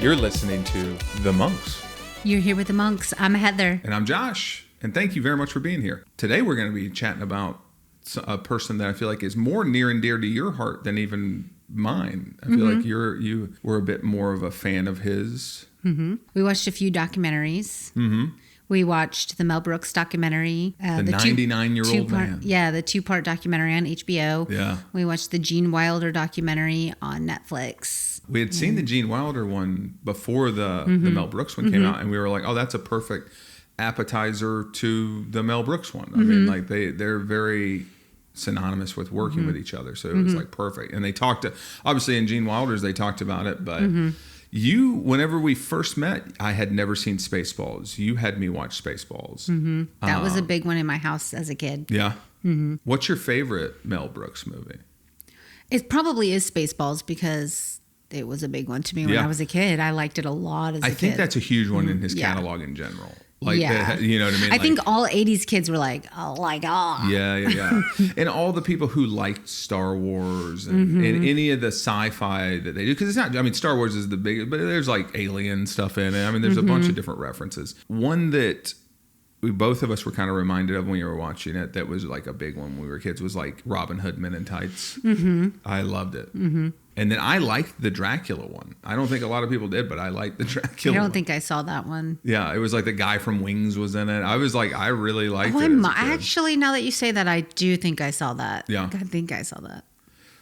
You're listening to The Monks. You're here with the Monks. I'm Heather. And I'm Josh. And thank you very much for being here. Today we're going to be chatting about a person that I feel like is more near and dear to your heart than even mine. I feel like you were a bit more of a fan of his. Mm-hmm. We watched a few documentaries. Mm-hmm. We watched the Mel Brooks documentary. The 99-year-old man. Yeah, the 2-part documentary on HBO. Yeah. We watched the Gene Wilder documentary on Netflix. We had seen the Gene Wilder one before the Mel Brooks one came out, and we were like, oh, that's a perfect appetizer to the Mel Brooks one. I mean, like they're very synonymous with working with each other, so it was like perfect. And they talked obviously in Gene Wilder's they talked about it, but you, whenever we first met, I had never seen Spaceballs. You had me watch Spaceballs. That was a big one in my house as a kid. Yeah. What's your favorite Mel Brooks movie? It probably is Spaceballs because it was a big one to me when I was a kid. I liked it a lot as a kid. I think that's a huge one in his catalog in general. Like, you know what I mean? I think all 80s kids were like, oh my God. Yeah. And all the people who liked Star Wars and any of the sci-fi that they do, because it's not, I mean, Star Wars is the big, but there's like alien stuff in it. I mean, there's a bunch of different references. One that both of us were kind of reminded of when you were watching it that was like a big one when we were kids was like Robin Hood Men in Tights. I loved it. And then I liked the Dracula one. I don't think a lot of people did, but I liked the Dracula one. I don't think I saw that one. Yeah, it was like the guy from Wings was in it. I was like, I really liked it. Actually, now that you say that, I do think I saw that. Yeah. I think I saw that.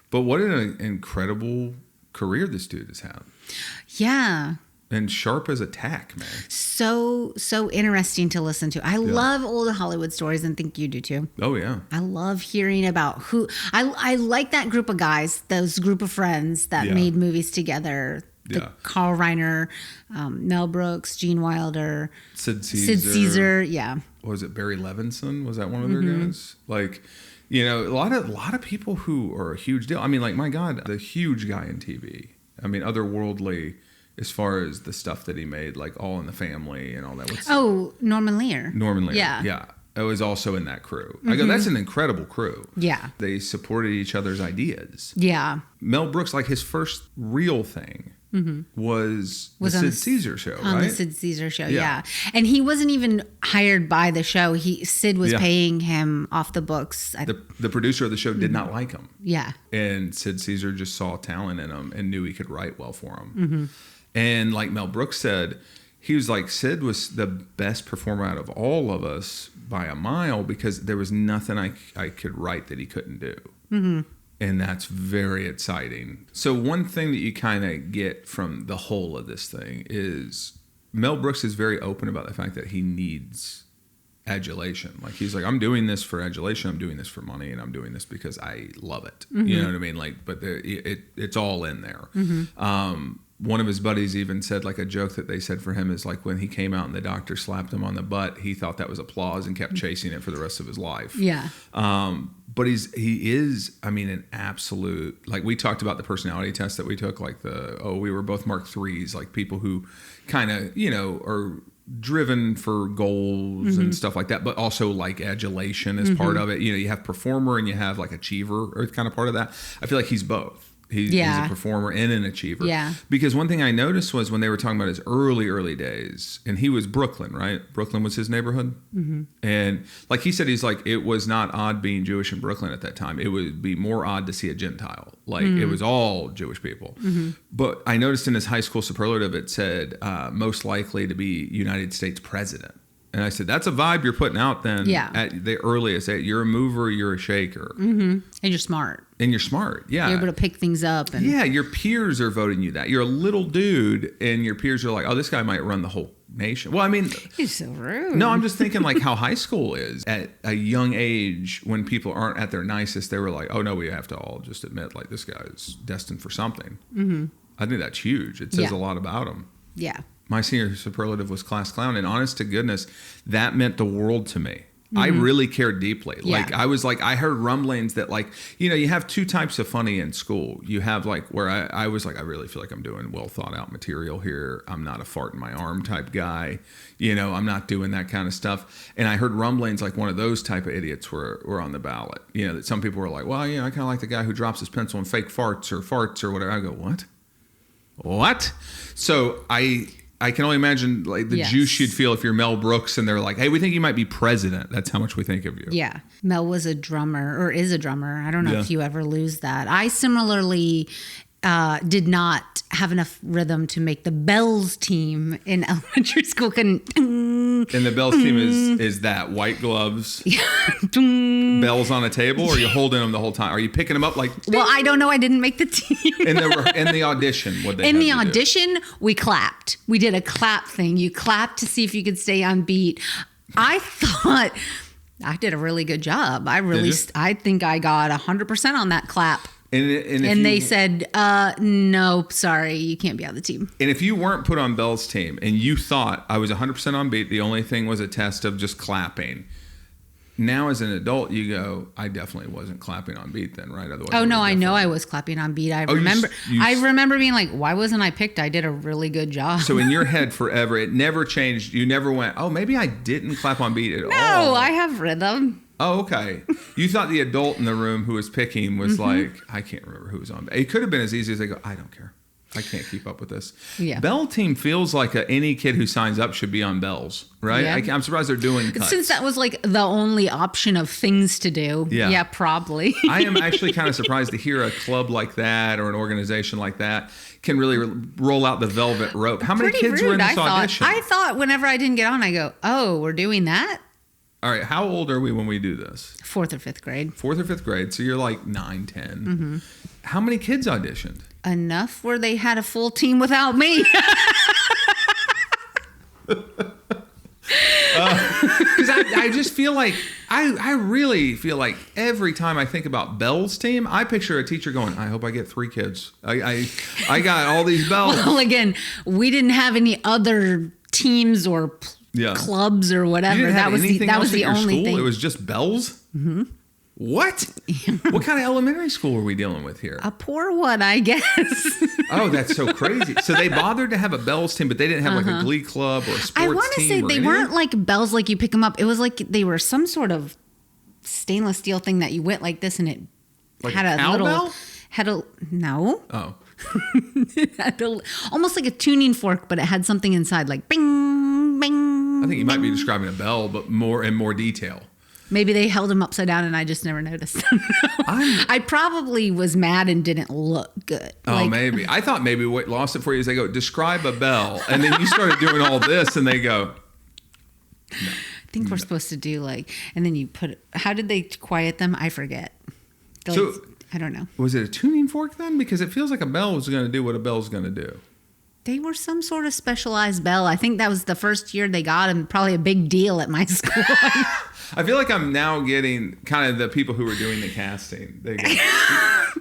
But what an incredible career this dude has had. Yeah. And sharp as a tack, man. So interesting to listen to. I love old Hollywood stories and think you do too. Oh, yeah. I love hearing about I like that group of guys, those group of friends that made movies together. Carl Reiner, Mel Brooks, Gene Wilder. Sid Caesar. Yeah. What was it, Barry Levinson? Was that one of their guys? Like, you know, a lot of people who are a huge deal. I mean, like, my God, the huge guy in TV. I mean, otherworldly as far as the stuff that he made, like All in the Family and all that. Norman Lear. Yeah. It was also in that crew. I go, that's an incredible crew. Yeah. They supported each other's ideas. Yeah. Mel Brooks, like his first real thing was the Sid Caesar show, right? On the Sid Caesar show, yeah. And he wasn't even hired by the show. Sid was paying him off the books. The producer of the show did not like him. Yeah. And Sid Caesar just saw talent in him and knew he could write well for him. And like Mel Brooks said, he was like, Sid was the best performer out of all of us by a mile because there was nothing I could write that he couldn't do. And that's very exciting. So one thing that you kind of get from the whole of this thing is Mel Brooks is very open about the fact that he needs adulation. Like he's like, I'm doing this for adulation, I'm doing this for money, and I'm doing this because I love it. You know what I mean? Like, but it's all in there. One of his buddies even said, like, a joke that they said for him is like when he came out and the doctor slapped him on the butt, he thought that was applause and kept chasing it for the rest of his life. Yeah. But he is, I mean, an absolute, like we talked about the personality test that we took, like we were both Mark IIIs, like people who kind of, you know, are driven for goals and stuff like that, but also like adulation is part of it. You know, you have performer and you have like achiever or kind of part of that. I feel like he's both. He's a performer and an achiever. Yeah. Because one thing I noticed was when they were talking about his early days, and he was Brooklyn, right? Brooklyn was his neighborhood. And like he said, he's like, it was not odd being Jewish in Brooklyn at that time. It would be more odd to see a Gentile. Like it was all Jewish people. But I noticed in his high school superlative, it said most likely to be United States president. And I said, that's a vibe you're putting out then at the earliest. You're a mover, you're a shaker. And you're smart. Yeah. You're able to pick things up. And your peers are voting you that. You're a little dude, and your peers are like, oh, this guy might run the whole nation. Well, I mean... He's so rude. No, I'm just thinking like how high school is. At a young age, when people aren't at their nicest, they were like, oh, no, we have to all just admit, like, this guy is destined for something. I think that's huge. It says a lot about him. Yeah. My senior superlative was class clown, and honest to goodness, that meant the world to me. I really cared deeply. Like I heard rumblings that, like, you know, you have two types of funny in school. You have like where I was like, I really feel like I'm doing well thought out material here. I'm not a fart in my arm type guy. You know, I'm not doing that kind of stuff. And I heard rumblings like one of those type of idiots were on the ballot. You know, that some people were like, well, you know, I kind of like the guy who drops his pencil and fake farts or whatever. I go, what? what? So I can only imagine like the juice you'd feel if you're Mel Brooks and they're like, hey, we think you might be president. That's how much we think of you. Yeah. Mel was a drummer or is a drummer. I don't know if you ever lose that. I similarly did not have enough rhythm to make the bells team in elementary school. And the bells team is that white gloves, bells on a table, or are you holding them the whole time? Are you picking them up like? Well, I don't know. I didn't make the team. in the audition, what they in the audition, we clapped. We did a clap thing. You clapped to see if you could stay on beat. I thought I did a really good job. I think I got 100% on that clap. And they said, no, sorry, you can't be on the team. And if you weren't put on Bell's team and you thought I was 100% on beat, the only thing was a test of just clapping. Now as an adult, you go, I definitely wasn't clapping on beat then, right? Otherwise, oh, no, I know I was clapping on beat. I remember being like, why wasn't I picked? I did a really good job. So in your head forever, it never changed. You never went, oh, maybe I didn't clap on beat at all. No, I have rhythm. Oh, okay. You thought the adult in the room who was picking was like, I can't remember who was on. It could have been as easy as they go, I don't care. I can't keep up with this. Yeah. Bell team feels like any kid who signs up should be on Bells, right? Yeah. I'm surprised they're doing cuts. Since that was like the only option of things to do. Yeah probably. I am actually kind of surprised to hear a club like that or an organization like that can really roll out the velvet rope. How many kids were in this audition? I thought whenever I didn't get on, I go, oh, we're doing that? All right, how old are we when we do this? 4th or 5th grade. 4th or 5th grade, so you're like 9, 10. Mm-hmm. How many kids auditioned? Enough where they had a full team without me. Because I just feel like, I really feel like every time I think about Bell's team, I picture a teacher going, I hope I get 3 kids. I got all these bells. Well, again, we didn't have any other teams or clubs or whatever. That was the only thing. It was just bells? Mm-hmm. What? What kind of elementary school were we dealing with here? A poor one, I guess. Oh, that's so crazy. So they bothered to have a bells team, but they didn't have like a glee club or a sports team. I want to say they weren't like bells like you pick them up. It was like they were some sort of stainless steel thing that you went like this and it like had a little... No. Oh. It had almost like a tuning fork, but it had something inside like bing, bing. I think you might be describing a bell, but in more detail. Maybe they held them upside down and I just never noticed. I probably was mad and didn't look good. Oh, maybe. I thought maybe what lost it for you is they go, describe a bell. And then you started doing all this and they go, no. I think we're supposed to do like, and then you how did they quiet them? I forget. I don't know. Was it a tuning fork then? Because it feels like a bell was going to do what a bell's going to do. They were some sort of specialized bell. I think that was the first year they got them. Probably a big deal at my school. I feel like I'm now getting kind of the people who were doing the casting. They go,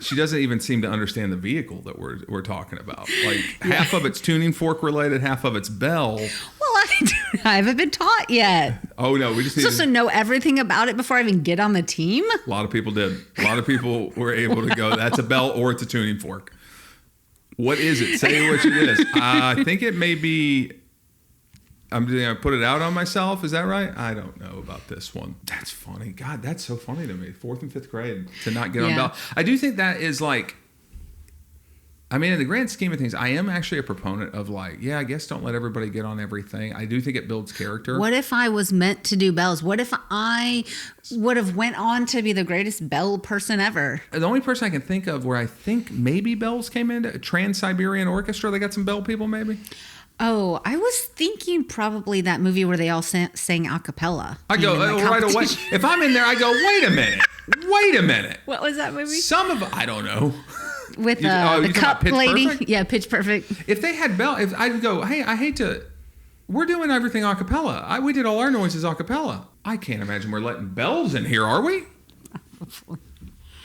she doesn't even seem to understand the vehicle that we're talking about. Like half of it's tuning fork related, half of it's bell. Well, I haven't been taught yet. Oh no, we just need to know everything about it before I even get on the team. A lot of people did. A lot of people were able to go, that's a bell or it's a tuning fork. What is it? Say which it is. I think it may be. I'm going to put it out on myself. Is that right? I don't know about this one. That's funny. God, that's so funny to me. 4th and 5th grade to not get on bell. I do think that is like, I mean, in the grand scheme of things, I am actually a proponent of like, I guess don't let everybody get on everything. I do think it builds character. What if I was meant to do bells? What if I would have went on to be the greatest bell person ever? The only person I can think of where I think maybe bells came into Trans-Siberian Orchestra. They got some bell people maybe. Oh, I was thinking probably that movie where they all sang a cappella. I go right away. If I'm in there, I go, wait a minute. What was that movie? I don't know. With the cup lady. Perfect? Yeah, Pitch Perfect. If they had bell, if I'd go, hey, I hate to, we're doing everything a cappella. We did all our noises a cappella. I can't imagine we're letting bells in here, are we?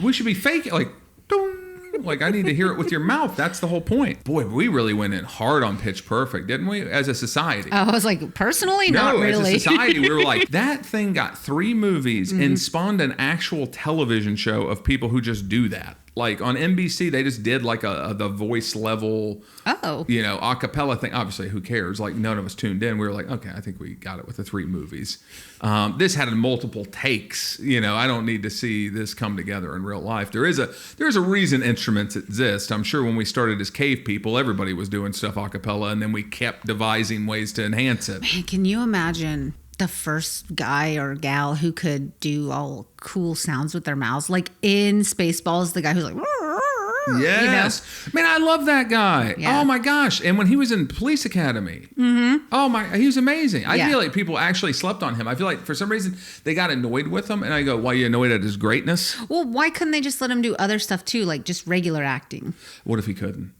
We should be fake, like, boom. Like, I need to hear it with your mouth. That's the whole point. Boy, we really went in hard on Pitch Perfect, didn't we? As a society. Oh, I was like, personally? Not really. As a society, we were like, that thing got 3 movies and spawned an actual television show of people who just do that. like on NBC, they just did like the voice level, a cappella thing. Obviously, who cares? Like none of us tuned in. We were like, okay, I think we got it with the 3 movies. This had multiple takes. I don't need to see this come together in real life. There is a reason instruments exist. I'm sure when we started as cave people, everybody was doing stuff a cappella, and then we kept devising ways to enhance it. Man, can you imagine the first guy or gal who could do all cool sounds with their mouths? Like in Spaceballs, the guy who's like, yes, man, I love that guy. Yeah. Oh my gosh! And when he was in Police Academy, he was amazing. I feel like people actually slept on him. I feel like for some reason they got annoyed with him, and I go, "Why are you annoyed at his greatness?" Well, why couldn't they just let him do other stuff too, like just regular acting? What if he couldn't?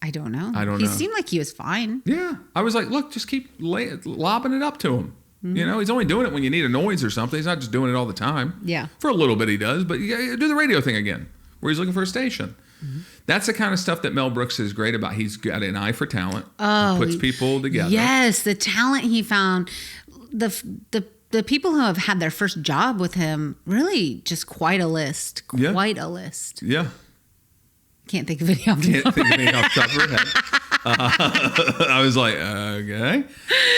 I don't know. He seemed like he was fine. Yeah, I was like, look, just keep lobbing it up to him. He's only doing it when you need a noise or something. He's not just doing it all the time. Yeah. For a little bit he does, but you do the radio thing again, where he's looking for a station. That's the kind of stuff that Mel Brooks is great about. He's got an eye for talent. He puts people together. Yes, the talent he found. The people who have had their first job with him, really just quite a list. Quite a list. Yeah. Can't think of any off the top of your head. I was like, okay.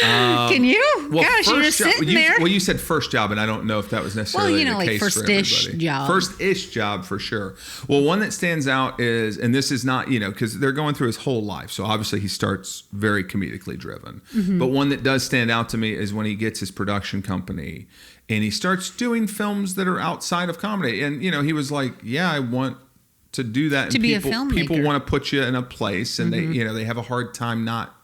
Can you? Well, gosh, you were sitting there. Well, you said first job, and I don't know if that was necessarily the case for everybody. First-ish job. First-ish job for sure. Well, one that stands out is, and this is not, because they're going through his whole life. So obviously he starts very comedically driven. But one that does stand out to me is when he gets his production company and he starts doing films that are outside of comedy. And, he was like, yeah, I want to do that, to be a filmmaker. People want to put you in a place, and they have a hard time not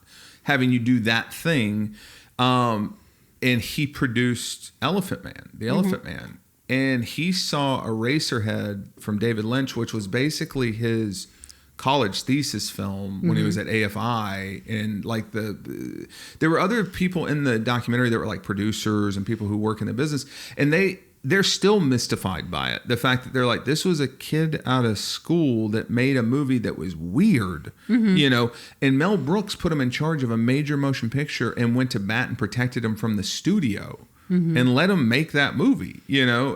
having you do that thing. And he produced Elephant Man, the Elephant Man, and he saw Eraserhead from David Lynch, which was basically his college thesis film when he was at AFI. And like there were other people in the documentary that were like producers and people who work in the business, and they're still mystified by it. The fact that they're like, this was a kid out of school that made a movie that was weird, and Mel Brooks put him in charge of a major motion picture and went to bat and protected him from the studio and let him make that movie,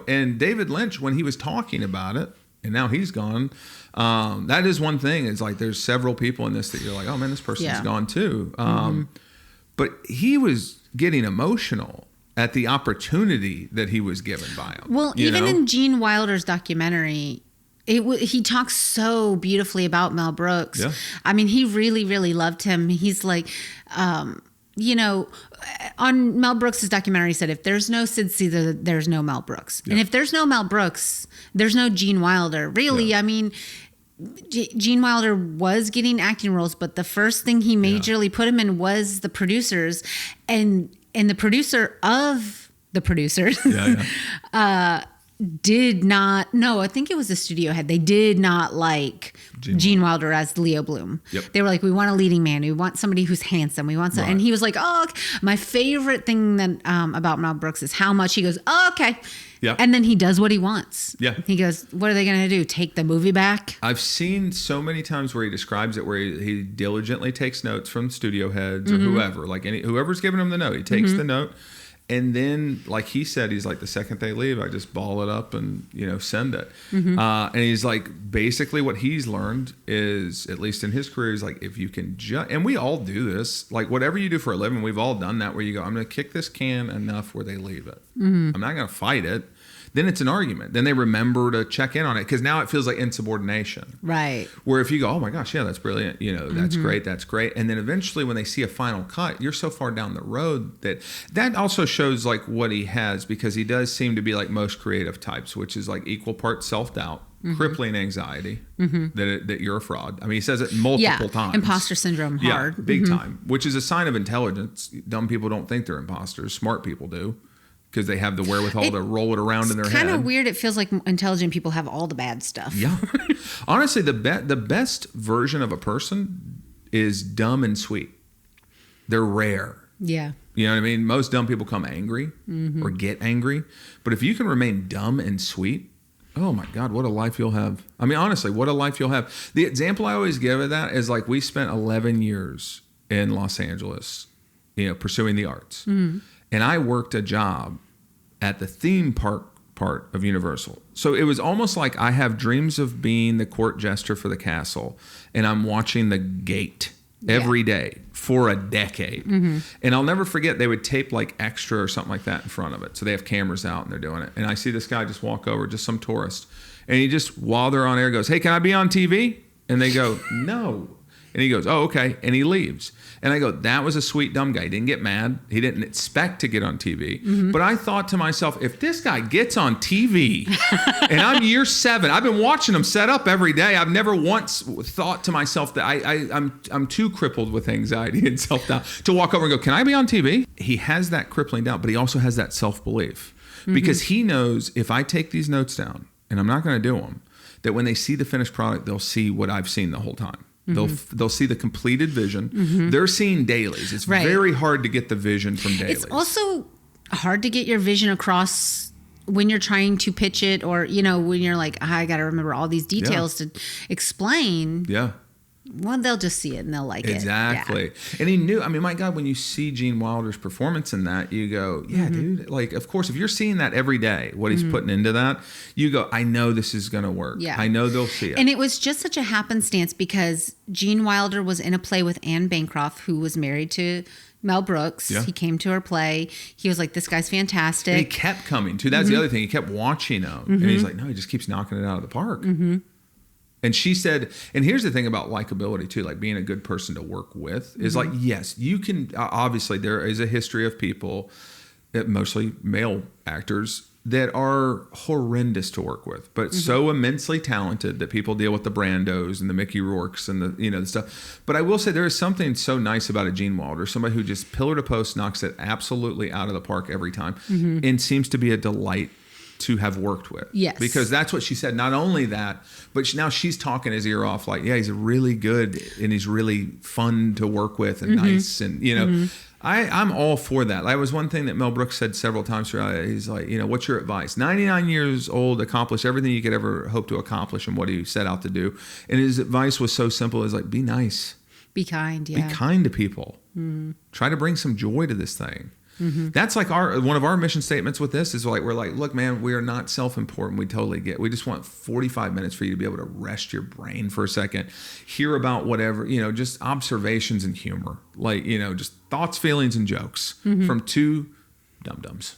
and David Lynch, when he was talking about it, and now he's gone, that is one thing. It's like, there's several people in this that you're like, oh man, this person's gone too. But he was getting emotional at the opportunity that he was given by him. Well, even in Gene Wilder's documentary, he talks so beautifully about Mel Brooks. Yeah. I mean, he really, really loved him. He's like, on Mel Brooks's documentary, he said, if there's no Sid Caesar, there's no Mel Brooks. Yeah. And if there's no Mel Brooks, there's no Gene Wilder. Really, I mean, Gene Wilder was getting acting roles, but the first thing he majorly put him in was the producers. And the producer of the producers did not, I think it was the studio head. They did not like Gene Wilder as Leo Bloom. Yep. They were like, we want a leading man. We want somebody who's handsome. We want and he was like, oh, okay. My favorite thing that about Mel Brooks is how much he goes, oh, okay. Yeah. And then he does what he wants. Yeah. He goes, what are they going to do? Take the movie back? I've seen so many times where he describes it where he diligently takes notes from studio heads or whoever, like whoever's giving him the note. He takes the note. And then, like he said, he's like, the second they leave, I just ball it up and, send it. And he's like, basically what he's learned is, at least in his career, is like, if you can and we all do this, like whatever you do for a living, we've all done that, where you go, I'm going to kick this can enough where they leave it. I'm not going to fight it. Then it's an argument. Then they remember to check in on it, because now it feels like insubordination. Right. Where if you go, oh my gosh, yeah, that's brilliant. That's great. That's great. And then eventually when they see a final cut, you're so far down the road that also shows like what he has, because he does seem to be like most creative types, which is like equal parts self-doubt, crippling anxiety, that you're a fraud. I mean, he says it multiple times. Imposter syndrome, hard. Yeah, big time, which is a sign of intelligence. Dumb people don't think they're imposters. Smart people do, because they have the wherewithal to roll it around in their head. It's kind of weird. It feels like intelligent people have all the bad stuff. Yeah. Honestly, the best version of a person is dumb and sweet. They're rare. Yeah. You know what I mean? Most dumb people come angry or get angry. But if you can remain dumb and sweet, oh my God, what a life you'll have. I mean, honestly, what a life you'll have. The example I always give of that is like, we spent 11 years in Los Angeles, pursuing the arts. And I worked a job at the theme park part of Universal. So it was almost like I have dreams of being the court jester for the castle, and I'm watching the gate every day for a decade. And I'll never forget, they would tape like extra or something like that in front of it. So they have cameras out and they're doing it. And I see this guy just walk over, just some tourist. And he just, while they're on air, goes, "Hey, can I be on TV?" And they go, "No." And he goes, "Oh, okay." And he leaves. And I go, that was a sweet dumb guy. He didn't get mad. He didn't expect to get on TV. But I thought to myself, if this guy gets on TV and I'm year 7, I've been watching him set up every day. I've never once thought to myself that I'm too crippled with anxiety and self-doubt to walk over and go, "Can I be on TV?" He has that crippling doubt, but he also has that self-belief because he knows if I take these notes down, and I'm not going to do them, that when they see the finished product, they'll see what I've seen the whole time. They'll see the completed vision. They're seeing dailies. It's very hard to get the vision from dailies. It's also hard to get your vision across when you're trying to pitch it, or when you're like, I got to remember all these details to explain. Yeah. Well, they'll just see it and they'll like it. Exactly. And he knew, I mean, my God, when you see Gene Wilder's performance in that, you go, yeah, dude, like, of course, if you're seeing that every day, what he's putting into that, you go, I know this is going to work. Yeah. I know they'll see it. And it was just such a happenstance because Gene Wilder was in a play with Anne Bancroft, who was married to Mel Brooks. Yeah. He came to her play. He was like, this guy's fantastic. And he kept coming too. That's the other thing. He kept watching him. And he's like, no, he just keeps knocking it out of the park. And she said, and here's the thing about likability too, like being a good person to work with is like, yes, you can, obviously there is a history of people, mostly male actors, that are horrendous to work with, but so immensely talented that people deal with the Brandos and the Mickey Rourkes and the stuff. But I will say there is something so nice about a Gene Wilder, somebody who just pillar to post knocks it absolutely out of the park every time and seems to be a delight to have worked with. Yes. Because that's what she said. Not only that, but now she's talking his ear off like, yeah, he's really good and he's really fun to work with and nice. And, I'm all for that. That was one thing that Mel Brooks said several times throughout. He's like, what's your advice? 99 years old, accomplished everything you could ever hope to accomplish and what he set out to do. And his advice was so simple. It's like, be nice. Be kind. Yeah. Be kind to people. Try to bring some joy to this thing. That's like one of our mission statements with this is like, we're like, look, man, we are not self-important. We totally get, we just want 45 minutes for you to be able to rest your brain for a second, hear about whatever, just observations and humor, like, just thoughts, feelings, and jokes from two dum-dums,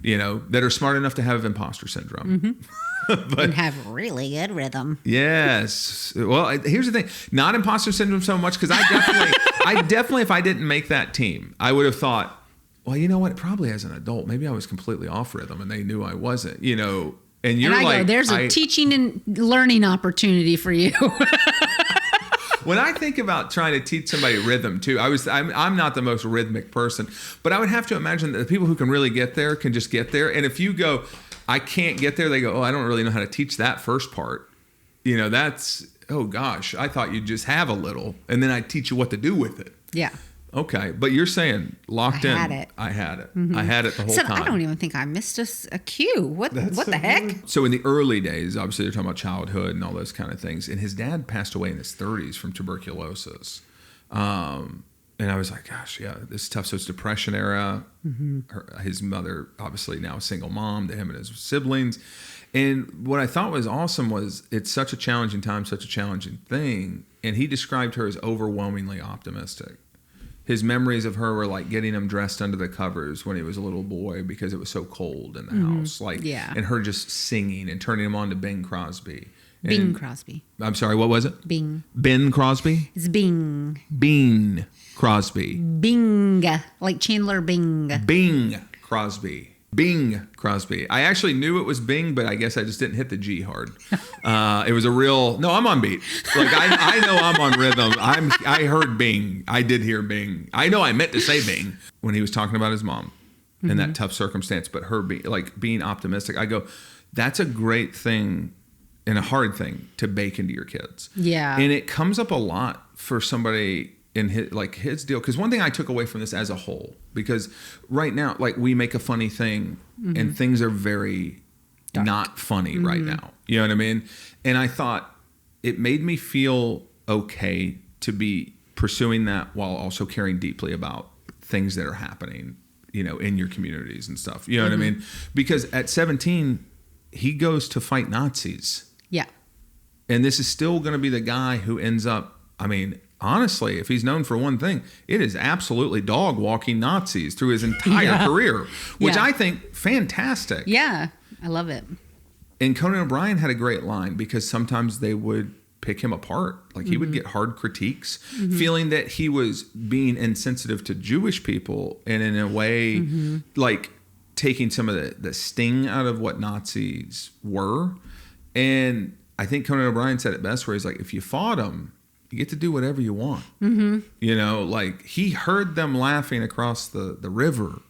that are smart enough to have imposter syndrome. But, and have really good rhythm. Yes. Well, here's the thing, not imposter syndrome so much, because I definitely, if I didn't make that team, I would have thought, well, you know what? Probably as an adult, maybe I was completely off rhythm and they knew I wasn't, and you're and I like, go, there's a teaching and learning opportunity for you. When I think about trying to teach somebody rhythm too, I'm not the most rhythmic person, but I would have to imagine that the people who can really get there can just get there. And if you go, I can't get there, they go, oh, I don't really know how to teach that first part. That's, oh gosh, I thought you'd just have a little and then I'd teach you what to do with it. Yeah. Okay, but you're saying locked in. I had it. I had it the whole time. I don't even think I missed a cue. What the heck? So in the early days, obviously they're talking about childhood and all those kind of things. And his dad passed away in his 30s from tuberculosis. And I was like, gosh, yeah, this is tough. So it's Depression era. His mother, obviously now a single mom to him and his siblings. And what I thought was awesome was it's such a challenging time, such a challenging thing. And he described her as overwhelmingly optimistic. His memories of her were like getting him dressed under the covers when he was a little boy because it was so cold in the house. And her just singing and turning him on to Bing Crosby. Bing Crosby. I'm sorry, what was it? Bing. Ben Crosby? It's Bing. Bean Crosby. Bing. Like Chandler Bing. Bing Crosby. Bing Crosby. I actually knew it was Bing, but I guess I just didn't hit the G hard. It was I'm on beat. Like I know I'm on rhythm. I heard Bing. I did hear Bing. I know I meant to say Bing when he was talking about his mom in that tough circumstance, but her being optimistic. I go, that's a great thing and a hard thing to bake into your kids. Yeah. And it comes up a lot for somebody in his deal, because one thing I took away from this as a whole, because right now, like, we make a funny thing and things are very dark, not funny right now. You know what I mean? And I thought it made me feel okay to be pursuing that while also caring deeply about things that are happening, in your communities and stuff. You know what I mean? Because at 17, he goes to fight Nazis. Yeah. And this is still going to be the guy who ends up, I mean, honestly, if he's known for one thing, it is absolutely dog walking Nazis through his entire career, which I think fantastic. Yeah, I love it. And Conan O'Brien had a great line because sometimes they would pick him apart. Like he would get hard critiques, feeling that he was being insensitive to Jewish people and in a way like taking some of the sting out of what Nazis were. And I think Conan O'Brien said it best where he's like, if you fought them, you get to do whatever you want. You know, like he heard them laughing across the river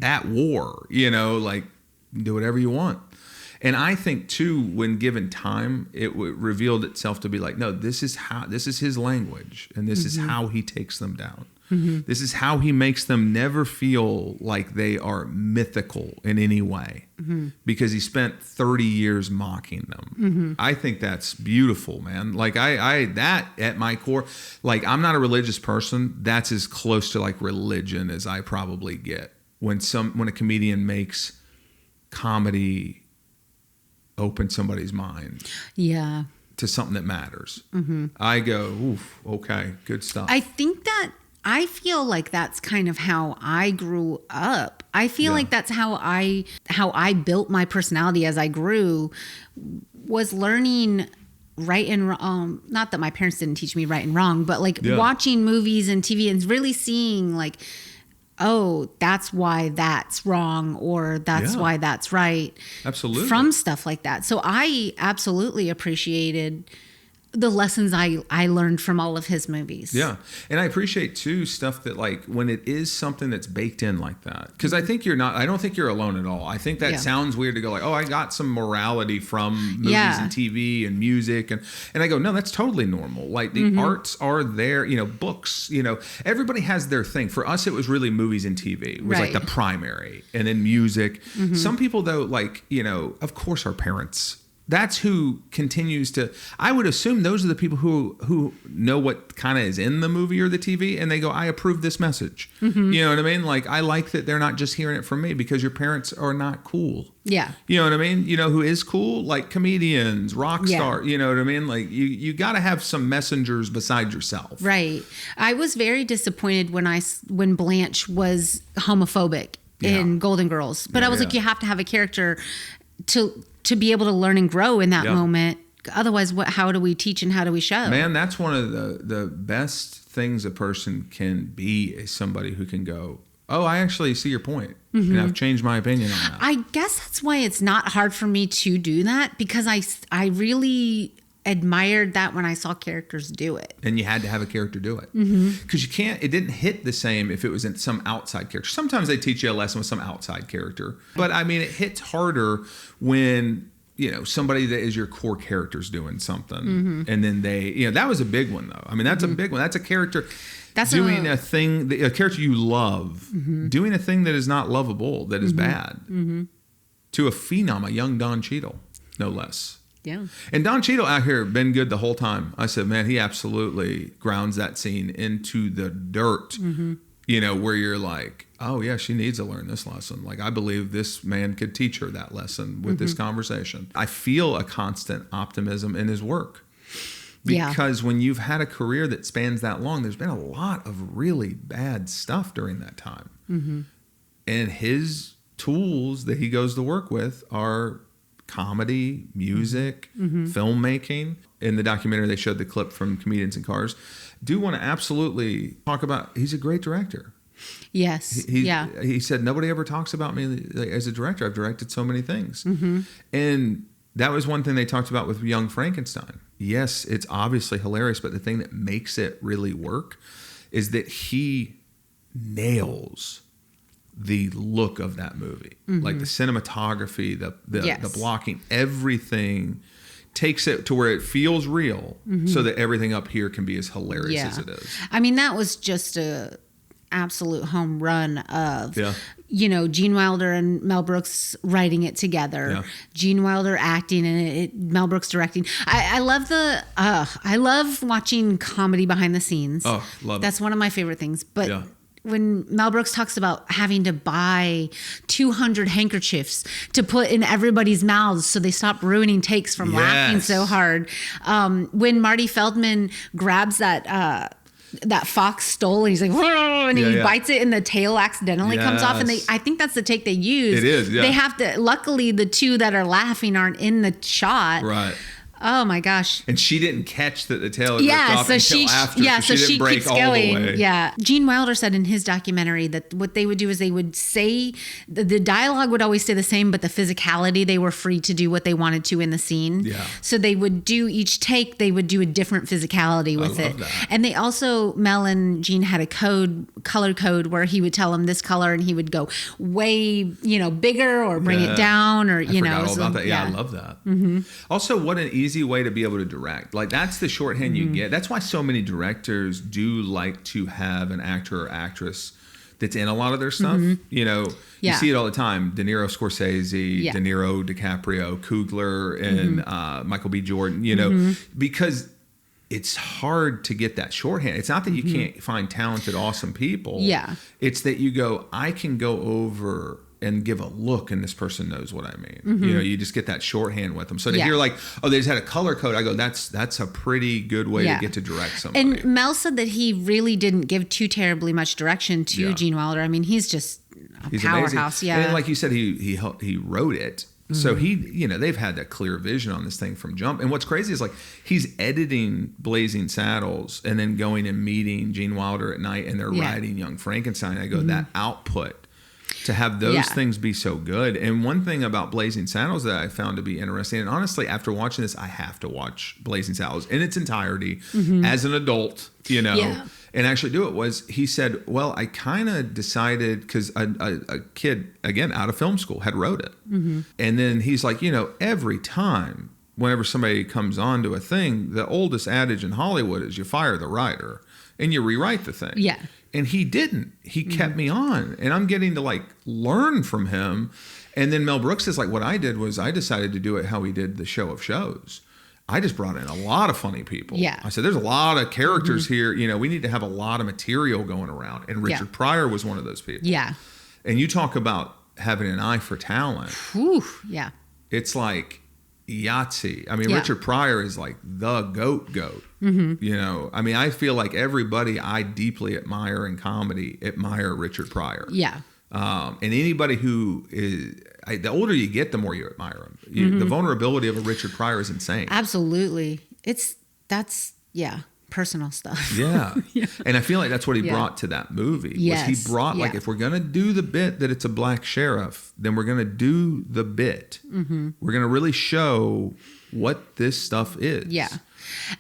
at war, you know, like do whatever you want. And I think too, when given time, it revealed itself to be like, no, this is his language, and this is how he takes them down. This is how he makes them never feel like they are mythical in any way, because he spent 30 years mocking them. I think that's beautiful, man. Like I that at my core, like I'm not a religious person. That's as close to like religion as I probably get. When a comedian makes comedy open somebody's mind to something that matters. I go, oof, okay, good stuff. I feel like that's kind of how I grew up. I feel like that's how I built my personality as I grew, was learning right and wrong. Not that my parents didn't teach me right and wrong, but like watching movies and TV and really seeing like, oh, that's why that's wrong, or that's why that's right. Absolutely. From stuff like that. So I absolutely appreciated the lessons I learned from all of his movies. Yeah. And I appreciate too stuff that like when it is something that's baked in like that. Because I don't think you're alone at all. I think that sounds weird to go like, oh, I got some morality from movies and TV and music. And I go, no, that's totally normal. Like the arts are there, you know, books, you know, everybody has their thing. For us, it was really movies and TV. It was like the primary, and then music. Some people though, like, you know, of course our parents, that's who continues to, I would assume those are the people who know what kind of is in the movie or the TV, and they go, I approve this message. You know what I mean? Like, I like that they're not just hearing it from me, because your parents are not cool. Yeah. You know what I mean? You know who is cool? Like comedians, rock stars, you know what I mean? Like you got to have some messengers beside yourself. Right. I was very disappointed when Blanche was homophobic in Golden Girls, but I was like, you have to have a character to be able to learn and grow in that moment. Otherwise, how do we teach and how do we show? Man, that's one of the best things a person can be, is somebody who can go, oh, I actually see your point, and I've changed my opinion on that. I guess that's why it's not hard for me to do that, because I really admired that when I saw characters do it. And you had to have a character do it. Because it didn't hit the same if it was in some outside character. Sometimes they teach you a lesson with some outside character. But I mean, it hits harder when, you know, somebody that is your core character's doing something. And then they, you know, that was a big one though. I mean, that's a big one. That's a character doing a thing, a character you love, doing a thing that is not lovable, that is bad. To a phenom, a young Don Cheadle, no less. Yeah. And Don Cheadle out here been good the whole time. I said, man, he absolutely grounds that scene into the dirt, you know, where you're like, oh yeah, she needs to learn this lesson. Like, I believe this man could teach her that lesson with this conversation. I feel a constant optimism in his work, because when you've had a career that spans that long, there's been a lot of really bad stuff during that time. And his tools that he goes to work with are comedy, music, filmmaking. In the documentary, they showed the clip from Comedians in Cars. Do want to absolutely talk about, he's a great director. Yes. He said, nobody ever talks about me as a director. I've directed so many things. And that was one thing they talked about with Young Frankenstein. Yes, it's obviously hilarious, but the thing that makes it really work is that he nails the look of that movie, like the cinematography, the blocking, everything takes it to where it feels real, so that everything up here can be as hilarious as it is. I mean, that was just a absolute home run of, you know, Gene Wilder and Mel Brooks writing it together, Gene Wilder acting in it, Mel Brooks directing. I love watching comedy behind the scenes. Oh, love it. That's one of my favorite things. But when Mel Brooks talks about having to buy 200 handkerchiefs to put in everybody's mouths so they stop ruining takes from laughing so hard. When Marty Feldman grabs that fox stole and he's like, and he bites it and the tail accidentally comes off. And I think that's the take they use. It is, yeah. They have to, luckily the two that are laughing aren't in the shot. Right. Oh my gosh. And she didn't catch that the tail had ripped off until after. So she didn't break keeps all going. the way. Yeah. Gene Wilder said in his documentary that what they would do is they would say, the dialogue would always stay the same, but the physicality, they were free to do what they wanted to in the scene. Yeah. So they would do each take, they would do a different physicality with it. That. And they also, Mel and Gene had a color code where he would tell him this color and he would go way, bigger or bring it down or, I forgot all about that. Yeah, I love that. Mm-hmm. Also, what an easy way to be able to direct. Like, that's the shorthand you get. That's why so many directors do like to have an actor or actress that's in a lot of their stuff. You see it all the time. De Niro, Scorsese, De Niro, DiCaprio, Coogler, and Michael B. Jordan, because it's hard to get that shorthand. It's not that you can't find talented, awesome people. Yeah. It's that you go, I can go over and give a look and this person knows what I mean. You just get that shorthand with them. So to hear like, oh, they just had a color code, I go, that's a pretty good way to get to direct somebody. And Mel said that he really didn't give too terribly much direction to Gene Wilder. I mean, he's just a powerhouse. Amazing. Yeah. And like you said, he wrote it. So they've had that clear vision on this thing from jump. And what's crazy is like he's editing Blazing Saddles and then going and meeting Gene Wilder at night and they're writing Young Frankenstein. I go, that output to have those things be so good. And one thing about Blazing Saddles that I found to be interesting, and honestly, after watching this, I have to watch Blazing Saddles in its entirety as an adult, and actually do it, was he said, well, I kind of decided, because a kid, again, out of film school, had wrote it. And then he's like, every time, whenever somebody comes on to a thing, the oldest adage in Hollywood is you fire the writer and you rewrite the thing. Yeah. And he didn't. He kept me on. And I'm getting to like learn from him. And then Mel Brooks is like, what I did was I decided to do it how he did the Show of Shows. I just brought in a lot of funny people. Yeah. I said, there's a lot of characters here. We need to have a lot of material going around. And Richard Pryor was one of those people. Yeah. And you talk about having an eye for talent. Whew. Yeah. It's like Yahtzee. I mean, Richard Pryor is like the goat. I mean, I feel like everybody I deeply admire in comedy admire Richard Pryor. Yeah. And anybody who is, the older you get, the more you admire him. The vulnerability of a Richard Pryor is insane. Absolutely. That's personal stuff. Yeah. And I feel like that's what he brought to that movie. Yes. Was he brought like, if we're going to do the bit that it's a black sheriff, then we're going to do the bit. We're going to really show what this stuff is. Yeah.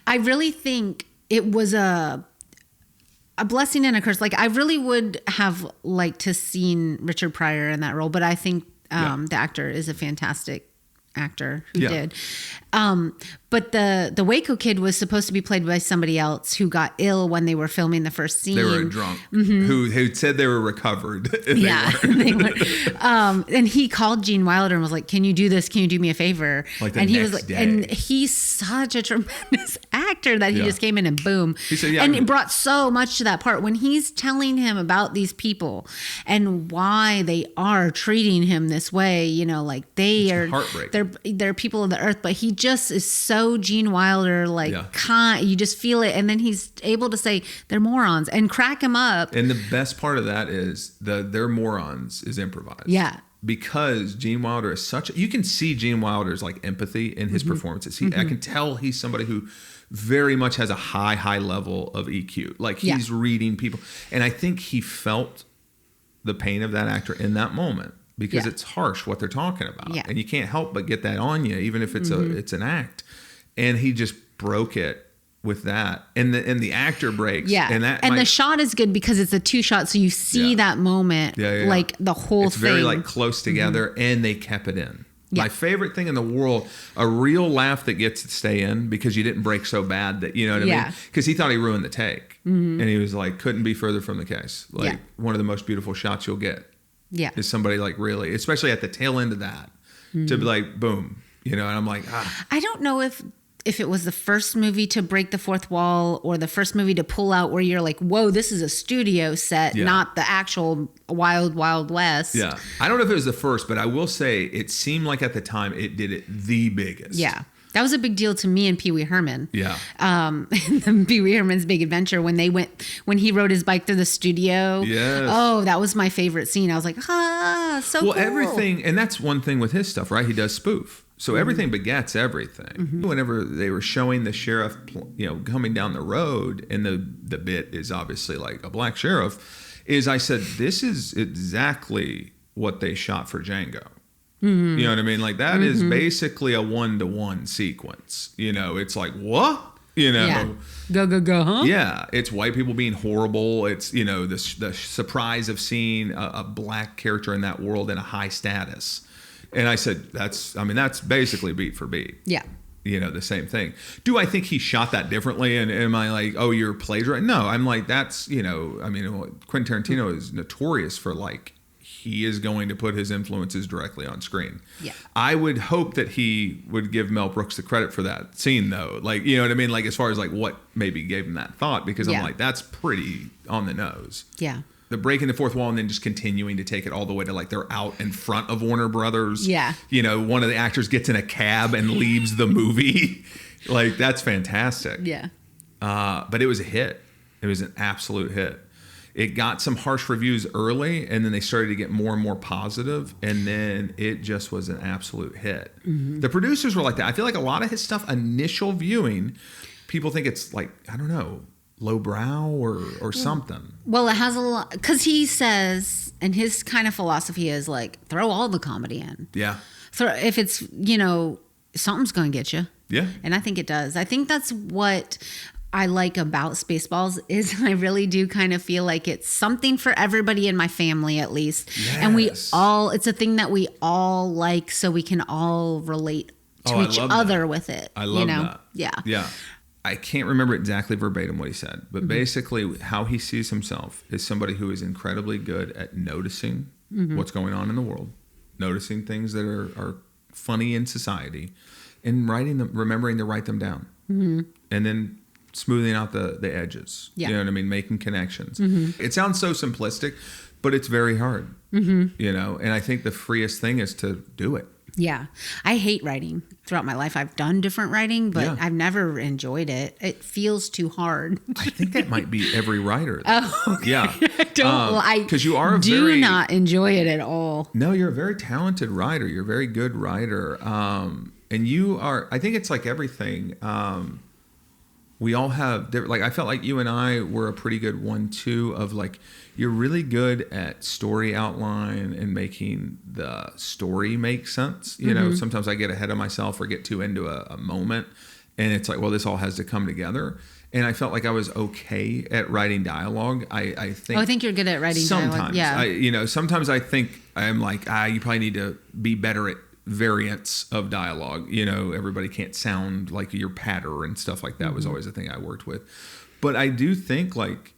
I really think it was a blessing and a curse. Like, I really would have liked to seen Richard Pryor in that role, but I think the actor is a fantastic actor who did. But the Waco kid was supposed to be played by somebody else who got ill when they were filming the first scene. They were drunk. Who said they were recovered. They were. And he called Gene Wilder and was like, "Can you do this? Can you do me a favor?" Like and he was like, and he's such a tremendous actor that he just came in and boom. He said, and it brought so much to that part when he's telling him about these people and why they are treating him this way. Like they're people of the earth, but he just is so Gene Wilder, you just feel it. And then he's able to say they're morons and crack him up. And the best part of that is they're morons is improvised. Yeah. Because Gene Wilder is you can see Gene Wilder's like empathy in his performances. I can tell he's somebody who very much has a high level of EQ. Like he's reading people. And I think he felt the pain of that actor in that moment. Because it's harsh what they're talking about. And you can't help but get that on you, even if it's it's an act. And he just broke it with that. And the actor breaks. Yeah. And the shot is good because it's a two shot, so you see that moment like the whole thing. It's very like close together and they kept it in. My favorite thing in the world, a real laugh that gets to stay in because you didn't break so bad that, you know what I mean? Because he thought he ruined the take. And he was like, couldn't be further from the case. Like one of the most beautiful shots you'll get. Yeah. Is somebody like really, especially at the tail end of that, to be like, boom, and I'm like, I don't know if if it was the first movie to break the fourth wall or the first movie to pull out where you're like, whoa, this is a studio set, not the actual Wild Wild West. Yeah. I don't know if it was the first, but I will say it seemed like at the time it did it the biggest. Yeah. That was a big deal to me and Pee Wee Herman. Yeah. The Pee Wee Herman's Big Adventure when he rode his bike through the studio. Yes. Oh, that was my favorite scene. I was like, so cool. Well, everything, and that's one thing with his stuff, right? He does spoof. So everything begets everything. Whenever they were showing the sheriff, coming down the road, and the bit is obviously like a black sheriff, I said, this is exactly what they shot for Django. You know what I mean? Like that is basically a 1-to-1 sequence. It's like, what? Yeah. Go, huh? Yeah. It's white people being horrible. It's, the surprise of seeing a black character in that world in a high status. And I said, that's basically beat for beat. Yeah. The same thing. Do I think he shot that differently? And am I like, oh, you're plagiarizing? No, I'm like, that's, Quentin Tarantino is notorious for like, he is going to put his influences directly on screen. Yeah. I would hope that he would give Mel Brooks the credit for that scene though. Like, you know what I mean? Like as far as like what maybe gave him that thought, because I'm like, that's pretty on the nose. Yeah. The breaking the fourth wall and then just continuing to take it all the way to like they're out in front of Warner Brothers. Yeah. One of the actors gets in a cab and leaves the movie. Like that's fantastic. Yeah. But it was a hit. It was an absolute hit. It got some harsh reviews early and then they started to get more and more positive, and then it just was an absolute hit. The producers were like that. I feel like a lot of his stuff, initial viewing, people think it's like, I don't know, lowbrow or something. Well, it has a lot, because he says, and his kind of philosophy is like, throw all the comedy in. Yeah. If it's, something's going to get you. Yeah. And I think it does. I think that's what I like about Spaceballs is I really do kind of feel like it's something for everybody in my family, at least. Yes. And it's a thing that we all like, so we can all relate to each other with it. I love that. Yeah. Yeah. I can't remember exactly verbatim what he said, but basically how he sees himself is somebody who is incredibly good at noticing what's going on in the world, noticing things that are funny in society, and remembering to write them down, and then smoothing out the edges. Yeah. You know what I mean? Making connections. It sounds so simplistic, but it's very hard. And I think the freest thing is to do it. Yeah. I hate writing. Throughout my life, I've done different writing, but I've never enjoyed it. It feels too hard. I think that might be every writer. Oh, okay. Yeah. Because you are do not enjoy it at all. No, you're a very talented writer. You're a very good writer. And you are, I think it's like everything. We all have, like, I felt like you and I were a pretty good one too, of like, you're really good at story outline and making the story make sense. Sometimes I get ahead of myself or get too into a moment, and it's like, well, this all has to come together. And I felt like I was okay at writing dialogue. I think you're good at writing sometimes, dialogue. Yeah. Sometimes I think I'm like, you probably need to be better at variants of dialogue. Everybody can't sound like your patter and stuff like that was always a thing I worked with. But I do think like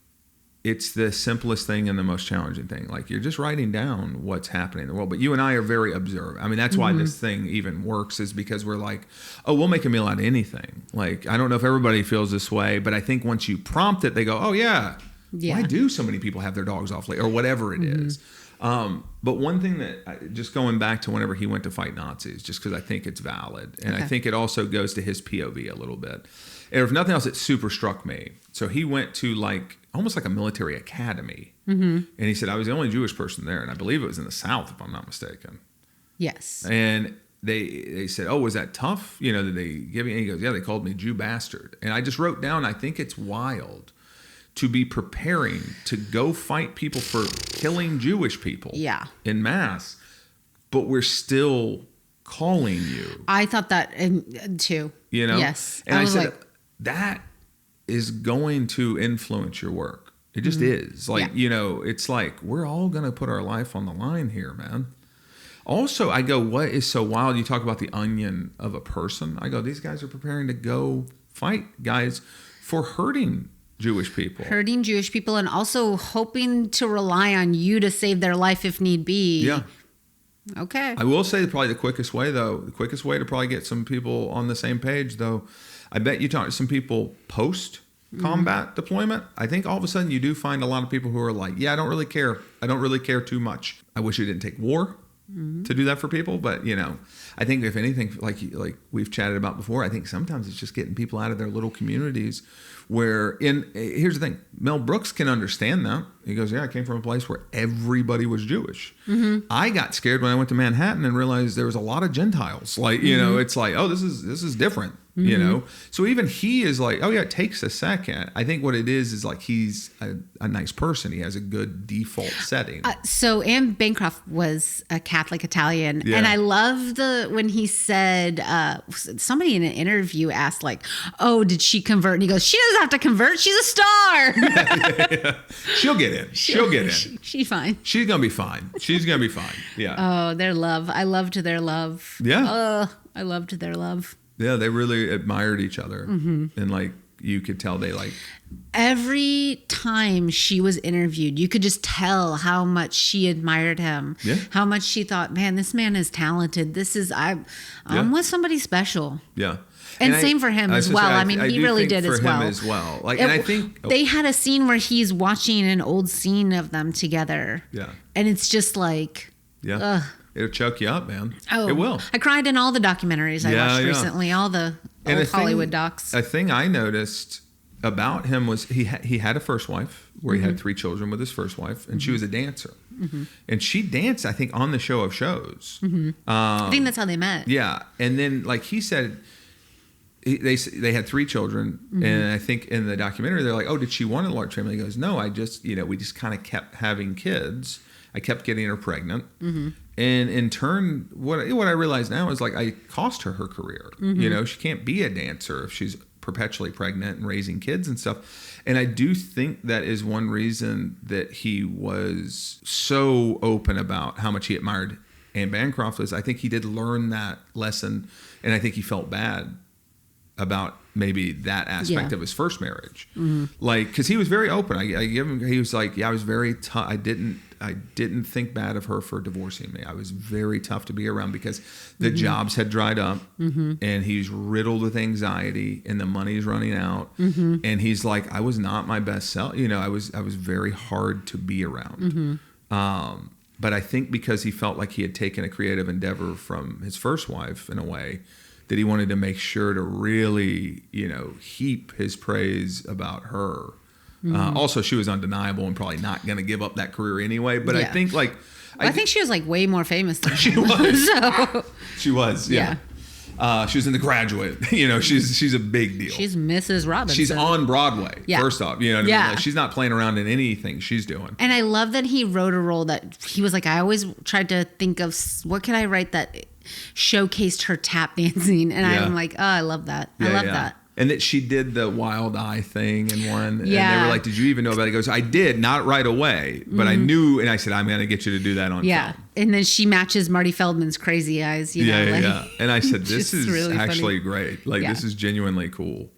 it's the simplest thing and the most challenging thing. Like you're just writing down what's happening in the world. But you and I are very observant. I mean, that's why this thing even works, is because we're like, oh, we'll make a meal out of anything. Like, I don't know if everybody feels this way, but I think once you prompt it, they go, oh yeah. Why do so many people have their dogs off late, or whatever it is? But one thing that, just going back to whenever he went to fight Nazis, just because I think it's valid. And I think it also goes to his POV a little bit. And if nothing else, it super struck me. So he went to like, almost like a military academy. And he said, I was the only Jewish person there. And I believe it was in the South, if I'm not mistaken. Yes. And they said, oh, was that tough? Did they give you? And he goes, yeah, they called me Jew bastard. And I just wrote down, I think it's wild to be preparing to go fight people for killing Jewish people in mass, but we're still calling you. I thought that too. Yes. And I said, like, that is going to influence your work. It just is. Like, it's like, we're all going to put our life on the line here, man. Also, I go, what is so wild? You talk about the onion of a person. I go, these guys are preparing to go fight guys for hurting Jewish people. Hurting Jewish people, and also hoping to rely on you to save their life if need be. Yeah. Okay. I will say probably the quickest way to probably get some people on the same page, though, I bet you talk to some people post combat deployment. I think all of a sudden you do find a lot of people who are like, yeah, I don't really care. I don't really care too much. I wish it didn't take war to do that for people. But, you know, I think if anything, like we've chatted about before, I think sometimes it's just getting people out of their little communities where here's the thing, Mel Brooks can understand that. He goes, yeah, I came from a place where everybody was Jewish. I got scared when I went to Manhattan and realized there was a lot of Gentiles. Like, you know, it's like, oh, this is different. You know, so even he is like, oh yeah, it takes a second. I think what it is like he's a nice person. He has a good default setting. So Anne Bancroft was a Catholic Italian, and I love when he said somebody in an interview asked like, oh, did she convert? And he goes, she doesn't have to convert. She's a star. She'll get in. She'll get in. She's fine. She's gonna be fine. She's gonna be fine. Yeah. Oh, their love. I loved their love. Yeah. I loved their love. Yeah, they really admired each other, and like you could tell they like. Every time she was interviewed, you could just tell how much she admired him. Yeah. How much she thought, man, this man is talented. I'm with somebody special. Yeah. And same for him as well. I mean, he really did as well. For him as well. Like, and I think they had a scene where he's watching an old scene of them together. Yeah. And it's just like, yeah. It'll choke you up, man. Oh, it will. I cried in all the documentaries I watched recently, all the old Hollywood docs. A thing I noticed about him was he had a first wife where he had 3 children with his first wife, and she was a dancer. And she danced, I think, on the Show of Shows. I think that's how they met. Yeah. And then, like he said, they had 3 children, and I think in the documentary, they're like, oh, did she want a large family? He goes, no, I just, we just kind of kept having kids. I kept getting her pregnant. And in turn, what I realize now is like I cost her career. She can't be a dancer if she's perpetually pregnant and raising kids and stuff. And I do think that is one reason that he was so open about how much he admired Anne Bancroft. I think he did learn that lesson, and I think he felt bad about maybe that aspect of his first marriage. Like, because he was very open. I give him, he was like, yeah, I was very tough. I didn't think bad of her for divorcing me. I was very tough to be around because the jobs had dried up, and he's riddled with anxiety, and the money's running out. And he's like, I was not my best self. I was very hard to be around. But I think because he felt like he had taken a creative endeavor from his first wife in a way, that he wanted to make sure to really, heap his praise about her. Also, she was undeniable and probably not going to give up that career anyway. But I think I think she was like way more famous than she was. So. She was, yeah. She was in The Graduate. She's a big deal. She's Mrs. Robinson. She's on Broadway, first off. You know what I mean? Like, she's not playing around in anything she's doing. And I love that he wrote a role that he was like, I always tried to think of what can I write that showcased her tap dancing. And I'm like, oh, I love that. I love that. And that she did the wild eye thing in one. And they were like, did you even know about it? He goes, I did, not right away. But I knew, and I said, I'm going to get you to do that on film. And then she matches Marty Feldman's crazy eyes. And I said, this is really actually great. Like, this is genuinely cool.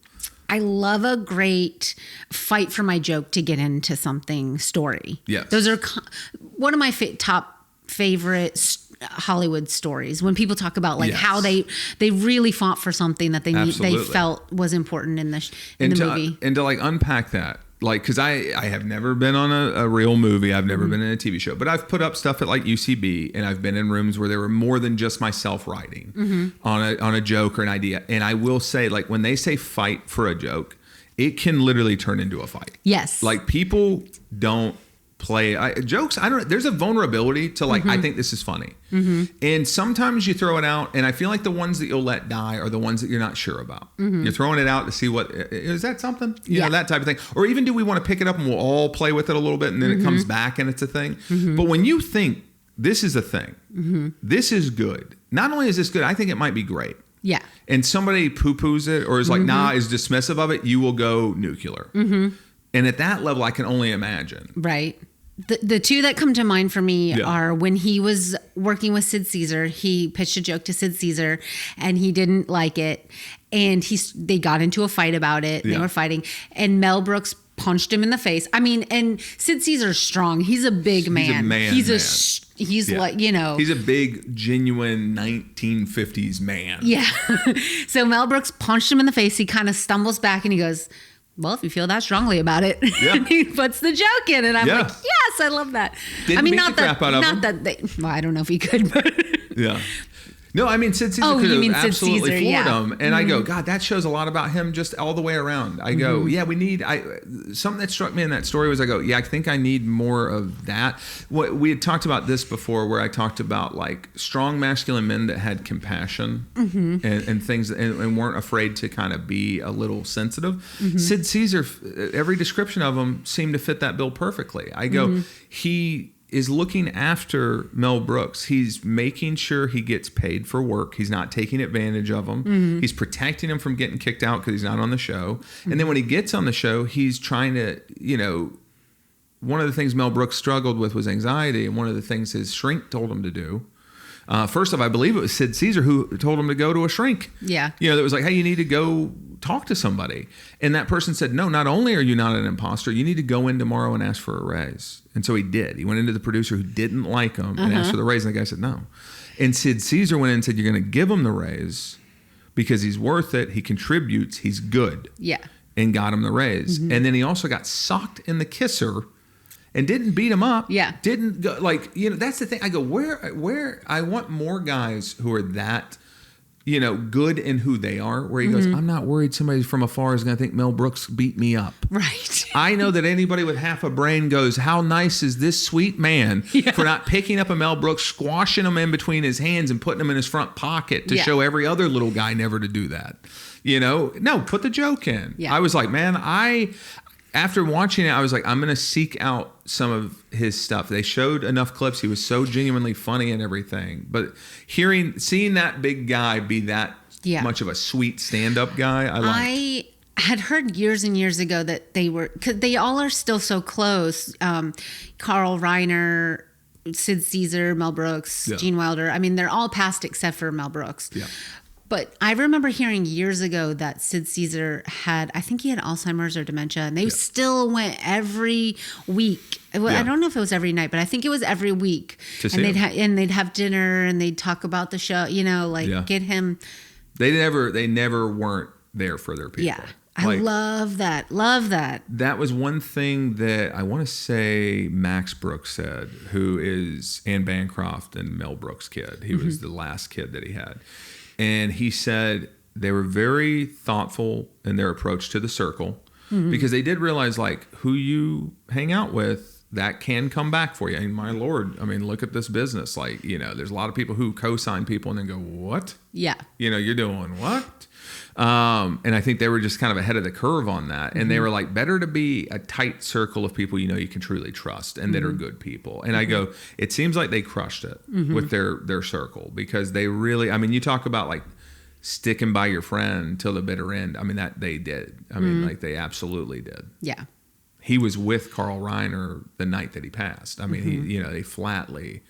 I love a great fight for my joke to get into something story. Yes. Those are one of my top favorite Hollywood stories when people talk about like how they really fought for something that they felt was important in the movie. And to like unpack that, like, because I have never been on a real movie. I've never been in a TV show, but I've put up stuff at like UCB, and I've been in rooms where there were more than just myself writing on a joke or an idea. And I will say, like, when they say fight for a joke, it can literally turn into a fight. Yes. Like, people don't play jokes. There's a vulnerability to like, I think this is funny. And sometimes you throw it out, and I feel like the ones that you'll let die are the ones that you're not sure about. You're throwing it out to see what is that something, you know, that type of thing. Or even do we want to pick it up and we'll all play with it a little bit, and then it comes back and it's a thing. But when you think this is a thing, this is good. Not only is this good, I think it might be great. Yeah. And somebody poo-poos it or is like, nah, is dismissive of it, you will go nuclear. And at that level, I can only imagine. Right. The two that come to mind for me are when he was working with Sid Caesar. He pitched a joke to Sid Caesar, and he didn't like it. And they got into a fight about it. They were fighting. And Mel Brooks punched him in the face. I mean, and Sid Caesar's strong. He's a big man. He's a He's like, you know. He's a big, genuine 1950s man. Yeah. So Mel Brooks punched him in the face. He kind of stumbles back and he goes, well, if you feel that strongly about it. Yeah. And he puts the joke in. And I'm like, yes, I love that. Didn't beat the crap out of him. Well, I don't know if he could, but. Yeah. No, I mean, Sid Caesar could have absolutely floored him. And I go, God, that shows a lot about him just all the way around. I go, we need, something that struck me in that story was I go, I think I need more of that. We had talked about this before where I talked about like strong masculine men that had compassion and things and weren't afraid to kind of be a little sensitive. Sid Caesar, every description of him seemed to fit that bill perfectly. I go, he is looking after Mel Brooks. He's making sure he gets paid for work. He's not taking advantage of him. He's protecting him from getting kicked out because he's not on the show. And then when he gets on the show, he's trying to, one of the things Mel Brooks struggled with was anxiety. And one of the things his shrink told him to do. First off, I believe it was Sid Caesar who told him to go to a shrink. Yeah. That was like, hey, you need to go talk to somebody. And that person said, no, not only are you not an imposter, you need to go in tomorrow and ask for a raise. And so he did. He went into the producer who didn't like him and asked for the raise. And the guy said no. And Sid Caesar went in and said, you're going to give him the raise because he's worth it. He contributes. He's good. Yeah. And got him the raise. And then he also got socked in the kisser and didn't beat him up. Yeah. Didn't go that's the thing. I go, where I want more guys who are that, good in who they are, where he goes, I'm not worried somebody from afar is going to think Mel Brooks beat me up. Right. I know that anybody with half a brain goes, how nice is this sweet man for not picking up a Mel Brooks, squashing him in between his hands and putting him in his front pocket to show every other little guy never to do that. No, put the joke in. Yeah. I was like, man, after watching it, I was like, I'm going to seek out some of his stuff. They showed enough clips. He was so genuinely funny and everything. But seeing that big guy be that much of a sweet stand-up guy, I had heard years and years ago that because they all are still so close. Carl Reiner, Sid Caesar, Mel Brooks, Gene Wilder. I mean, they're all past except for Mel Brooks. Yeah. But I remember hearing years ago that Sid Caesar I think he had Alzheimer's or dementia, and they still went every week. I don't know if it was every night, but I think it was every week. And they'd have dinner and they'd talk about the show, get him. They never weren't there for their people. Yeah. I love that. Love that. That was one thing that I want to say Max Brooks said, who is Anne Bancroft and Mel Brooks' kid. He was the last kid that he had. And he said they were very thoughtful in their approach to the circle because they did realize who you hang out with, that can come back for you. And my Lord, look at this business. There's a lot of people who co-sign people and then go, what? Yeah. You're doing what? And I think they were just kind of ahead of the curve on that. And they were like, better to be a tight circle of people you can truly trust and that are good people. And I go, it seems like they crushed it with their circle because they really, you talk about sticking by your friend till the bitter end. That they did. They absolutely did. Yeah. He was with Carl Reiner the night that he passed. They flatly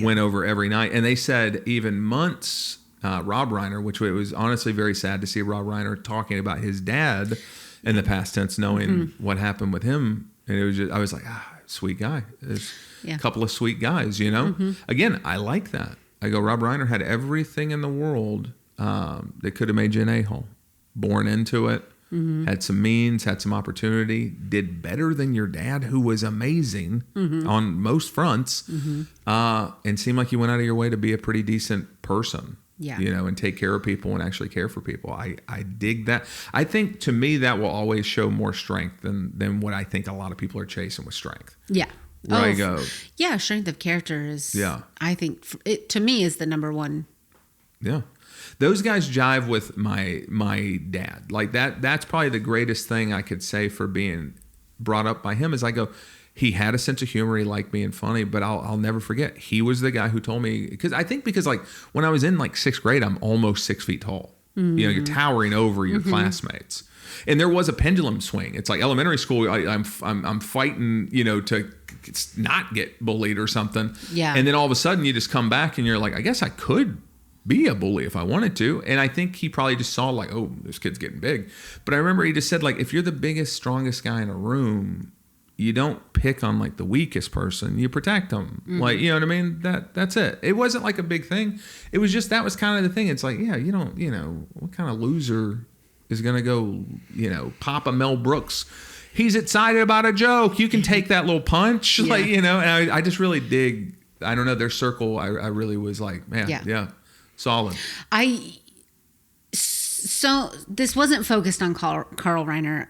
went over every night. And they said even months Rob Reiner, which it was honestly very sad to see Rob Reiner talking about his dad in the past tense, knowing what happened with him. And it was just, I was like, sweet guy. There's a couple of sweet guys, Again, I like that. I go, Rob Reiner had everything in the world that could have made you an a-hole. Born into it, had some means, had some opportunity, did better than your dad, who was amazing on most fronts, and seemed like you went out of your way to be a pretty decent person. Yeah. And take care of people and actually care for people. I dig that. I think to me that will always show more strength than what I think a lot of people are chasing with strength. Yeah. Where I go. Yeah, strength of character is, I think, it to me is the number one. Yeah. Those guys jive with my dad. That's probably the greatest thing I could say for being brought up by him is I go, he had a sense of humor. He liked being funny, but I'll never forget. He was the guy who told me, because when I was in sixth grade, I'm almost 6 feet tall. You're towering over your classmates. And there was a pendulum swing. It's like elementary school. I'm fighting, to not get bullied or something. Yeah. And then all of a sudden you just come back and you're like, I guess I could be a bully if I wanted to. And I think he probably just saw this kid's getting big. But I remember he just said if you're the biggest, strongest guy in a room, you don't pick on like the weakest person. You protect them. Like, you know what I mean? That's it. It wasn't like a big thing. It was just, that was kind of the thing. It's like, yeah, you don't, what kind of loser is going to go, pop a Mel Brooks? He's excited about a joke. You can take that little punch. Yeah. Like, and I just really dig, I don't know, their circle. I really was like, man, yeah solid. So this wasn't focused on Carl Reiner.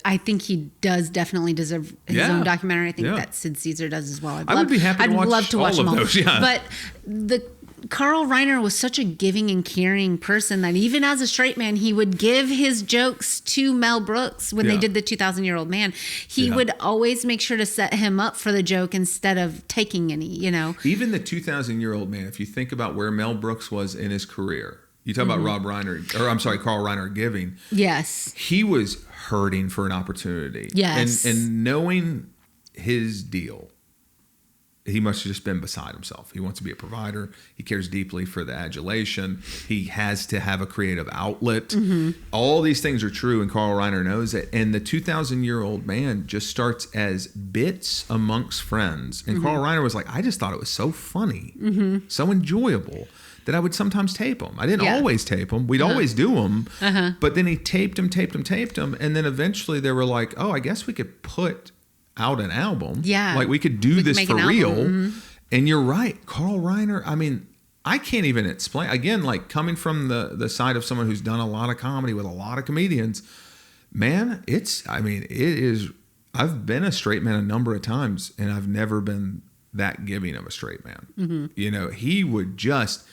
I think he does definitely deserve his own documentary. I think that Sid Caesar does as well. I would be happy to watch all of those. Yeah. But Carl Reiner was such a giving and caring person that even as a straight man, he would give his jokes to Mel Brooks when they did the 2,000-Year-Old Man. He would always make sure to set him up for the joke instead of taking any, Even the 2,000-Year-Old Man, if you think about where Mel Brooks was in his career, you talk about Carl Reiner giving. Yes. He was hurting for an opportunity. Yes. And knowing his deal, he must have just been beside himself. He wants to be a provider. He cares deeply for the adulation. He has to have a creative outlet. Mm-hmm. All these things are true, and Carl Reiner knows it. And the 2,000-Year-Old Man just starts as bits amongst friends. And Carl Reiner was like, I just thought it was so funny, so enjoyable, that I would sometimes tape them. I didn't always tape them. We'd always do them. But then he taped them. And then eventually they were like, oh, I guess we could put out an album. Yeah. Like we could do this for real. And you're right. Carl Reiner, I mean, I can't even explain. Again, like coming from the side of someone who's done a lot of comedy with a lot of comedians, man, it is, I've been a straight man a number of times and I've never been that giving of a straight man. He would just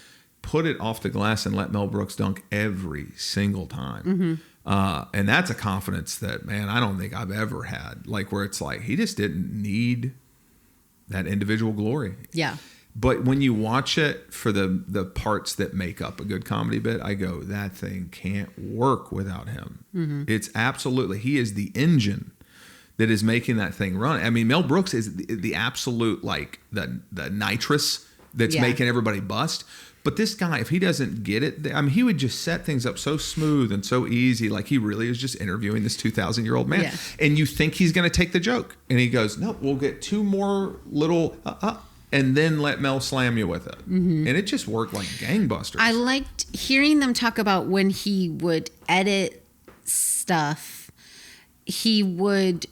put it off the glass and let Mel Brooks dunk every single time. And that's a confidence that, man, I don't think I've ever had. Like where it's like, he just didn't need that individual glory. Yeah. But when you watch it for the parts that make up a good comedy bit, I go, that thing can't work without him. It's absolutely, he is the engine that is making that thing run. I mean, Mel Brooks is the absolute, like the nitrous that's making everybody bust. But this guy, if he doesn't get it, I mean, he would just set things up so smooth and so easy. Like he really is just interviewing this 2,000-year-old man. Yeah. And you think he's going to take the joke. And he goes, no, we'll get two more little, and then let Mel slam you with it. And it just worked like gangbusters. I liked hearing them talk about when he would edit stuff, he would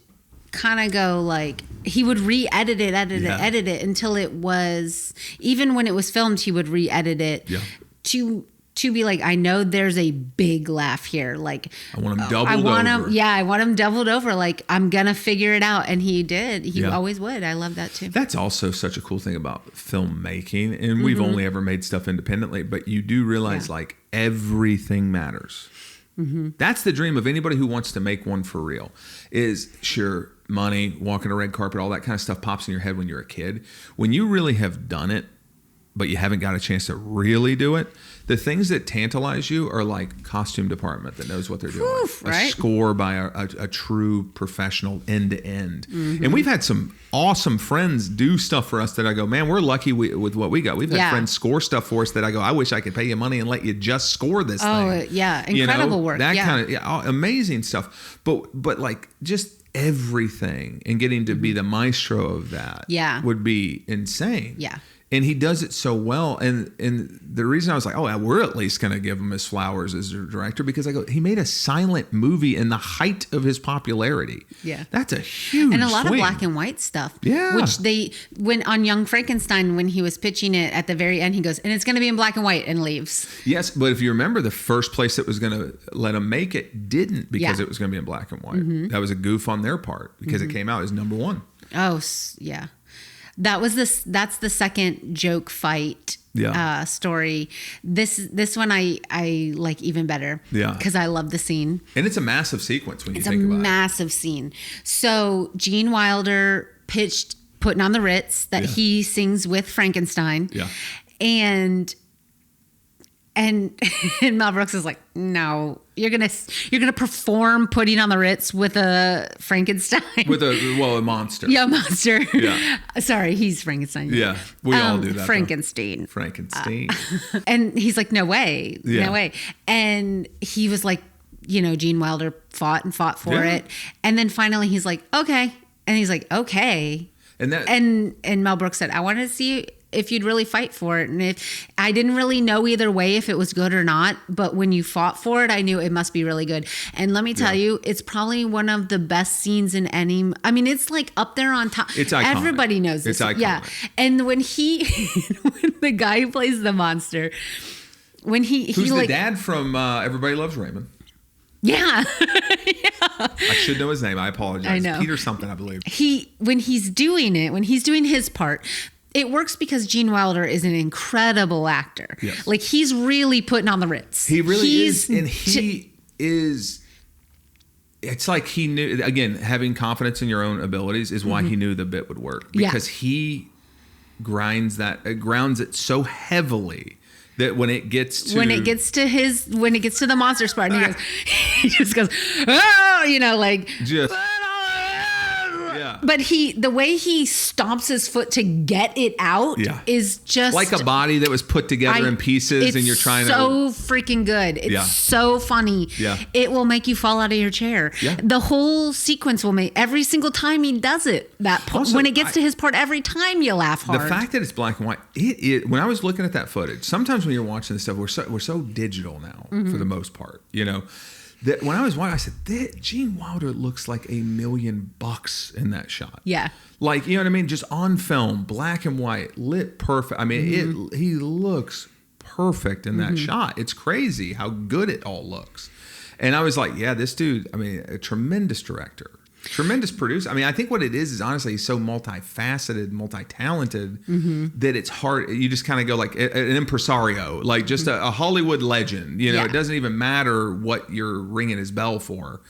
kind of go like, he would re-edit it, edit it until it was, even when it was filmed, he would re-edit it to be like, I know there's a big laugh here. Like I want him doubled over. I want him doubled over. Like I'm going to figure it out. And he did. He always would. I love that too. That's also such a cool thing about filmmaking. And we've only ever made stuff independently, but you do realize like everything matters. That's the dream of anybody who wants to make one for real is sure money, walking a red carpet, all that kind of stuff pops in your head when you're a kid. When you really have done it, but you haven't got a chance to really do it, the things that tantalize you are like costume department that knows what they're doing. A score by a true professional end to end. And we've had some awesome friends do stuff for us that I go, man, we're lucky with what we got. We've had friends score stuff for us that I go, I wish I could pay you money and let you just score this thing. Oh, yeah. Incredible work. That kind of amazing stuff. But like just everything and getting to be the maestro of that would be insane. Yeah. And he does it so well. And the reason I was like, oh, we're at least going to give him his flowers as a director, because I go, he made a silent movie in the height of his popularity. Yeah. That's a huge And a lot swing. of black and white stuff. Yeah. Which when on Young Frankenstein, when he was pitching it at the very end, he goes, and it's going to be in black and white, and leaves. Yes. But if you remember, the first place that was going to let him make it didn't, because it was going to be in black and white. That was a goof on their part, because it came out as number one. Oh, yeah. That's the second joke fight story. This one I like even better. Yeah. Because I love the scene. And it's a massive sequence when you think about it. It's a massive scene. So Gene Wilder pitched Putting on the Ritz that he sings with Frankenstein. Yeah. And Mel Brooks is like, no, you're gonna perform Putting on the Ritz with a Frankenstein, with a monster. Yeah, monster. Yeah. Sorry, he's Frankenstein. Yeah, we all do that. Frankenstein. Frankenstein. And he's like, no way, no way. And he was like, Gene Wilder fought for it, and then finally he's like, okay. And he's like, okay. And Mel Brooks said, I wanted to see if you'd really fight for it. And if I didn't really know either way if it was good or not, but when you fought for it, I knew it must be really good. And let me tell you, it's probably one of the best scenes in any. I mean, it's like up there on top. It's iconic. Everybody knows this. It's iconic. Yeah. And when when the guy who plays the monster, when who's the dad from Everybody Loves Raymond? Yeah. I should know his name. I apologize. I know. Peter something, I believe. When he's doing his part, it works because Gene Wilder is an incredible actor. Yes. Like, he's really putting on the Ritz. He really is. And he is. It's like he knew, again, having confidence in your own abilities is why he knew the bit would work. Because he grounds it so heavily that when it gets to the monster part, and he just goes, oh, just. But the way he stomps his foot to get it out is just like a body that was put together in pieces, and you're trying to. It's so freaking good. It's so funny. Yeah. It will make you fall out of your chair. Yeah. The whole sequence will make every single time he does it. When it gets to his part, every time you laugh hard. The fact that it's black and white, when I was looking at that footage, sometimes when you're watching this stuff, we're so digital now for the most part, that when I was watching, I said, Gene Wilder looks like $1 million in that shot. Yeah. Like, you know what I mean? Just on film, black and white, lit perfect. I mean, he looks perfect in that shot. It's crazy how good it all looks. And I was like, yeah, this dude, I mean, a tremendous director. Tremendous producer. I mean, I think what it is honestly he's so multifaceted, multi-talented that it's hard. You just kind of go like an impresario, like just a Hollywood legend. It doesn't even matter what you're ringing his bell for,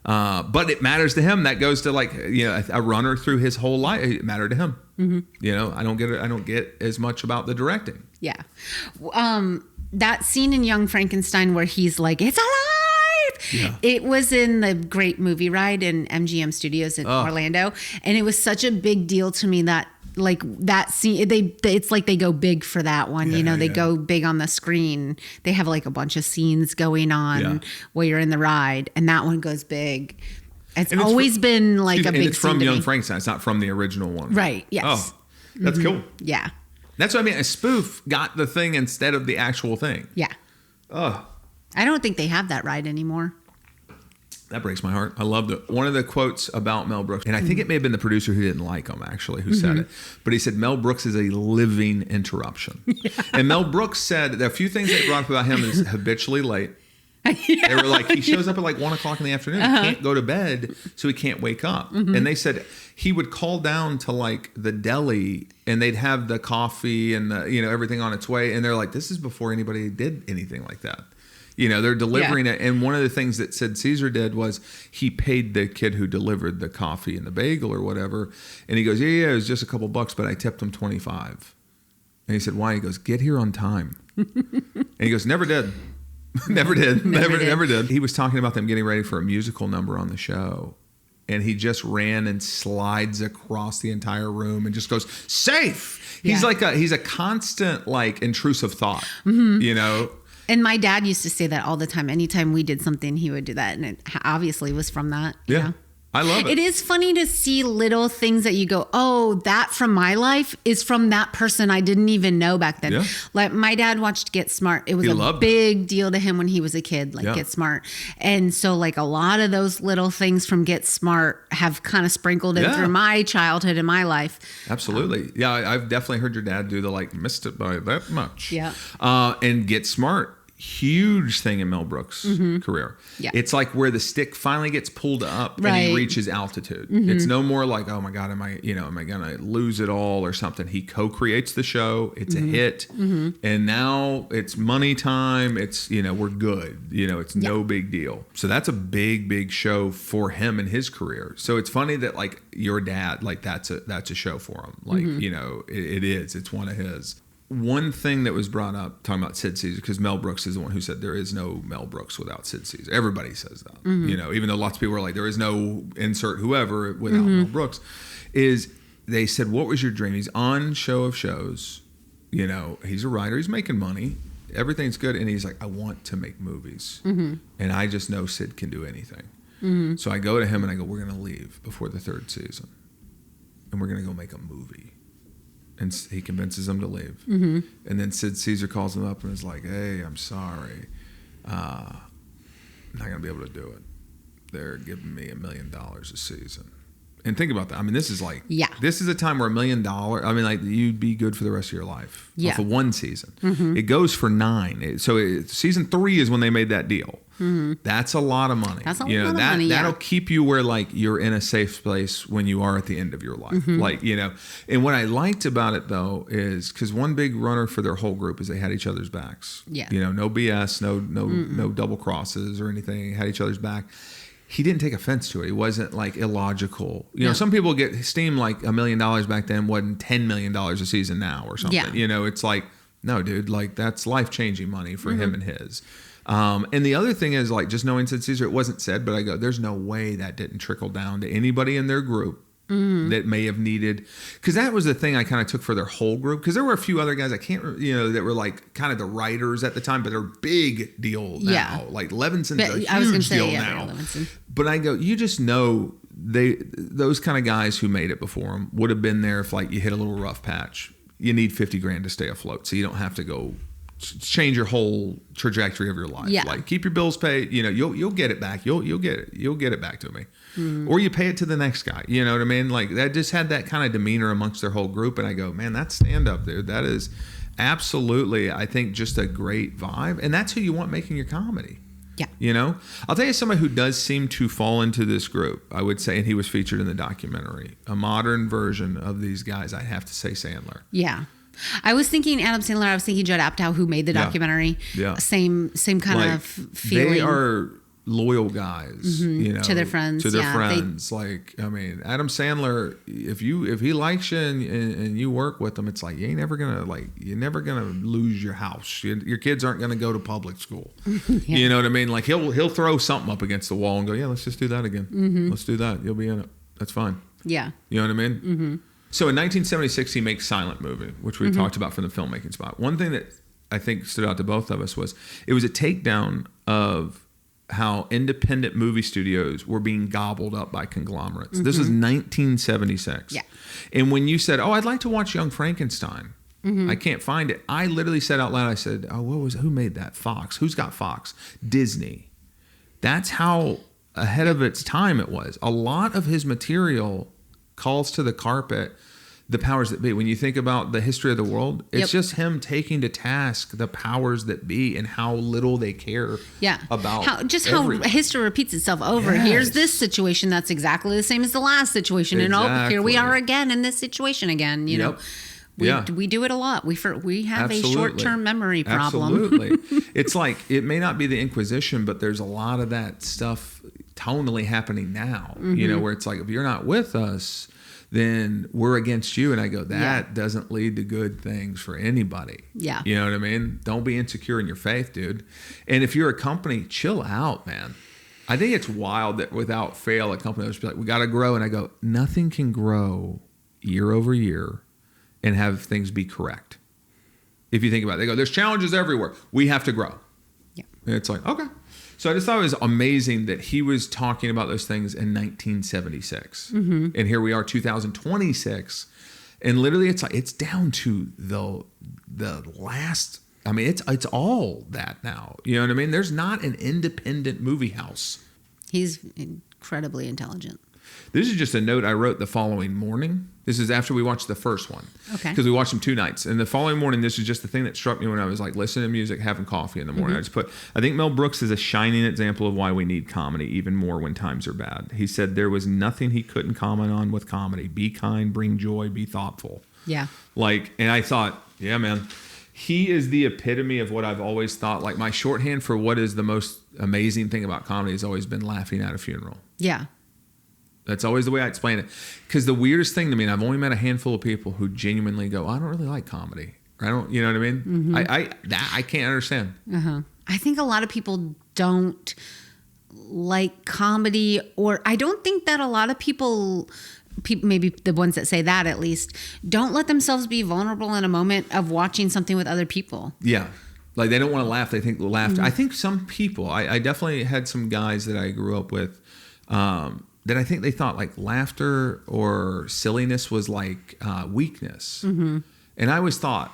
but it matters to him. That goes to a runner through his whole life. It mattered to him. I don't get as much about the directing. Yeah, that scene in Young Frankenstein where he's like, "It's alive." Yeah. It was in the Great Movie Ride in MGM Studios in Orlando, and it was such a big deal to me that that scene. It's like they go big for that one. They go big on the screen. They have like a bunch of scenes going on while you're in the ride, and that one goes big. It's always been like a big. And it's from Young Frankenstein. It's not from the original one, right? Yes. Oh, that's cool. Yeah. That's what I mean. A spoof got the thing instead of the actual thing. Yeah. Oh. I don't think they have that ride anymore. That breaks my heart. I loved it. One of the quotes about Mel Brooks, and I think it may have been the producer who didn't like him, actually, who said it. But he said, Mel Brooks is a living interruption. Yeah. And Mel Brooks said, a few things they brought up about him is habitually late. They were like, he shows up at like 1 o'clock in the afternoon. He can't go to bed, so he can't wake up. And they said he would call down to like the deli, and they'd have the coffee and everything on its way. And they're like, this is before anybody did anything like that. They're delivering it. And one of the things that Sid Caesar did was he paid the kid who delivered the coffee and the bagel or whatever. And he goes, yeah, it was just a couple bucks, but I tipped him 25. And he said, why? He goes, get here on time. And he goes, never did. Never did. He was talking about them getting ready for a musical number on the show. And he just ran and slides across the entire room and just goes, safe. He's he's a constant intrusive thought, And my dad used to say that all the time. Anytime we did something, he would do that. And it obviously was from that. Yeah. I love it. It is funny to see little things that you go, oh, that from my life is from that person I didn't even know back then. Yeah. Like my dad watched Get Smart. It was a big deal to him when he was a kid, Get Smart. And so a lot of those little things from Get Smart have kind of sprinkled in through my childhood and my life. Absolutely. Yeah, I've definitely heard your dad do the missed it by that much. Yeah. And Get Smart. Huge thing in Mel Brooks' career. Yeah. It's like where the stick finally gets pulled up and he reaches altitude. It's no more like, oh my God, am I gonna lose it all or something? He co-creates the show. It's a hit. And now it's money time. It's, we're good. It's no big deal. So that's a big, big show for him in his career. So it's funny that your dad, that's a show for him. It is. It's one of his. One thing that was brought up talking about Sid Caesar, because Mel Brooks is the one who said there is no Mel Brooks without Sid Caesar. Everybody says that, even though lots of people are like, there is no insert whoever without Mel Brooks. Is they said, what was your dream? He's on Show of Shows. He's a writer. He's making money. Everything's good. And he's like, I want to make movies. And I just know Sid can do anything. So I go to him and I go, we're going to leave before the third season. and we're going to go make a movie. And he convinces them to leave. And then Sid Caesar calls him up and is like, hey, I'm sorry. I'm not going to be able to do it. They're giving me $1 million a season. And think about that. I mean, this is like, this is a time where $1 million, I mean, like, you'd be good for the rest of your life. Off of one season. It goes for 9. So season 3 is when they made that deal. That's a lot of money. That's a lot of money. That'll keep you where, like, you're in a safe place when you are at the end of your life. Like, you know, and what I liked about it, though, is because one big runner for their whole group is they had each other's backs. You know, no BS, no double crosses or anything. Had each other's back. He didn't take offense to it. It wasn't like illogical. You know, some people get steam like $1 million back then wasn't $10 million a season now or something. You know, it's like, no, dude, like that's life-changing money for him and his. And the other thing is, like, just knowing Sid Caesar, it wasn't said, but I go, there's no way that didn't trickle down to anybody in their group that may have needed, because that was the thing I kind of took for their whole group, because there were a few other guys that were like kind of the writers at the time, but they're big deal now. Like Levinson's a huge deal now. But I go, you just know those kind of guys who made it before him would have been there if, like, you hit a little rough patch. You need $50,000 to stay afloat, so you don't have to go change your whole trajectory of your life. Like, keep your bills paid. You know, you'll get it back. You'll get it back to me, or you pay it to the next guy. You know what I mean? Like, that just had that kind of demeanor amongst their whole group. And I go, man, that's stand up, dude. That is absolutely, I think, just a great vibe, and that's who you want making your comedy. You know, I'll tell you somebody who does seem to fall into this group, I would say, and he was featured in the documentary, a modern version of these guys. I have to say Sandler. I was thinking Adam Sandler. I was thinking Judd Apatow, who made the documentary. Same kind like, of feeling. They are loyal guys, you know, to their friends. Like, I mean, Adam Sandler, if he likes you and you work with him, it's like you're never gonna lose your house. Your kids aren't gonna go to public school. You know what I mean? Like, he'll throw something up against the wall and go, yeah, let's just do that again. Let's do that. You'll be in it. That's fine. You know what I mean? So in 1976, he makes Silent Movie, which we talked about from the filmmaking spot. One thing that I think stood out to both of us was it was a takedown of how independent movie studios were being gobbled up by conglomerates. This was 1976. And when you said, oh, I'd like to watch Young Frankenstein, I can't find it. I literally said out loud, I said, oh, who made that? Fox. Who's got Fox? Disney. That's how ahead of its time it was. A lot of his material calls to the carpet the powers that be. When you think about the history of the world, it's just him taking to task the powers that be and how little they care about how history repeats itself over. Here's this situation that's exactly the same as the last situation. And here we are again in this situation again. You know, we do it a lot. We have a short-term memory problem. It's like, it may not be the Inquisition, but there's a lot of that stuff tonally happening now, you know, where it's like, if you're not with us, then we're against you. And I go, that doesn't lead to good things for anybody. You know what I mean? Don't be insecure in your faith, dude. And if you're a company, chill out, man. I think it's wild that without fail, a company will just be like, we got to grow. And I go, nothing can grow year over year and have things be correct. If you think about it, they go, there's challenges everywhere. We have to grow. And it's like, okay. So I just thought it was amazing that he was talking about those things in 1976. And here we are, 2026. And literally it's down to the last, I mean, it's all that now. You know what I mean? There's not an independent movie house. He's incredibly intelligent. This is just a note I wrote the following morning. This is after we watched the first one. Because we watched them 2 nights. And the following morning, this is just the thing that struck me when I was like listening to music, having coffee in the morning. I just put, I think Mel Brooks is a shining example of why we need comedy even more when times are bad. He said there was nothing he couldn't comment on with comedy. Be kind, bring joy, be thoughtful. Like, and I thought, yeah, man, he is the epitome of what I've always thought. Like, my shorthand for what is the most amazing thing about comedy has always been laughing at a funeral. That's always the way I explain it. Because the weirdest thing to me, and I've only met a handful of people who genuinely go, I don't really like comedy. I don't, you know what I mean? I can't understand. I think a lot of people don't like comedy, or I don't think that a lot of people, maybe the ones that say that at least, don't let themselves be vulnerable in a moment of watching something with other people. Like, they don't want to laugh. They think laughter. I think some people, I definitely had some guys that I grew up with, that I think they thought like laughter or silliness was like weakness. And I always thought,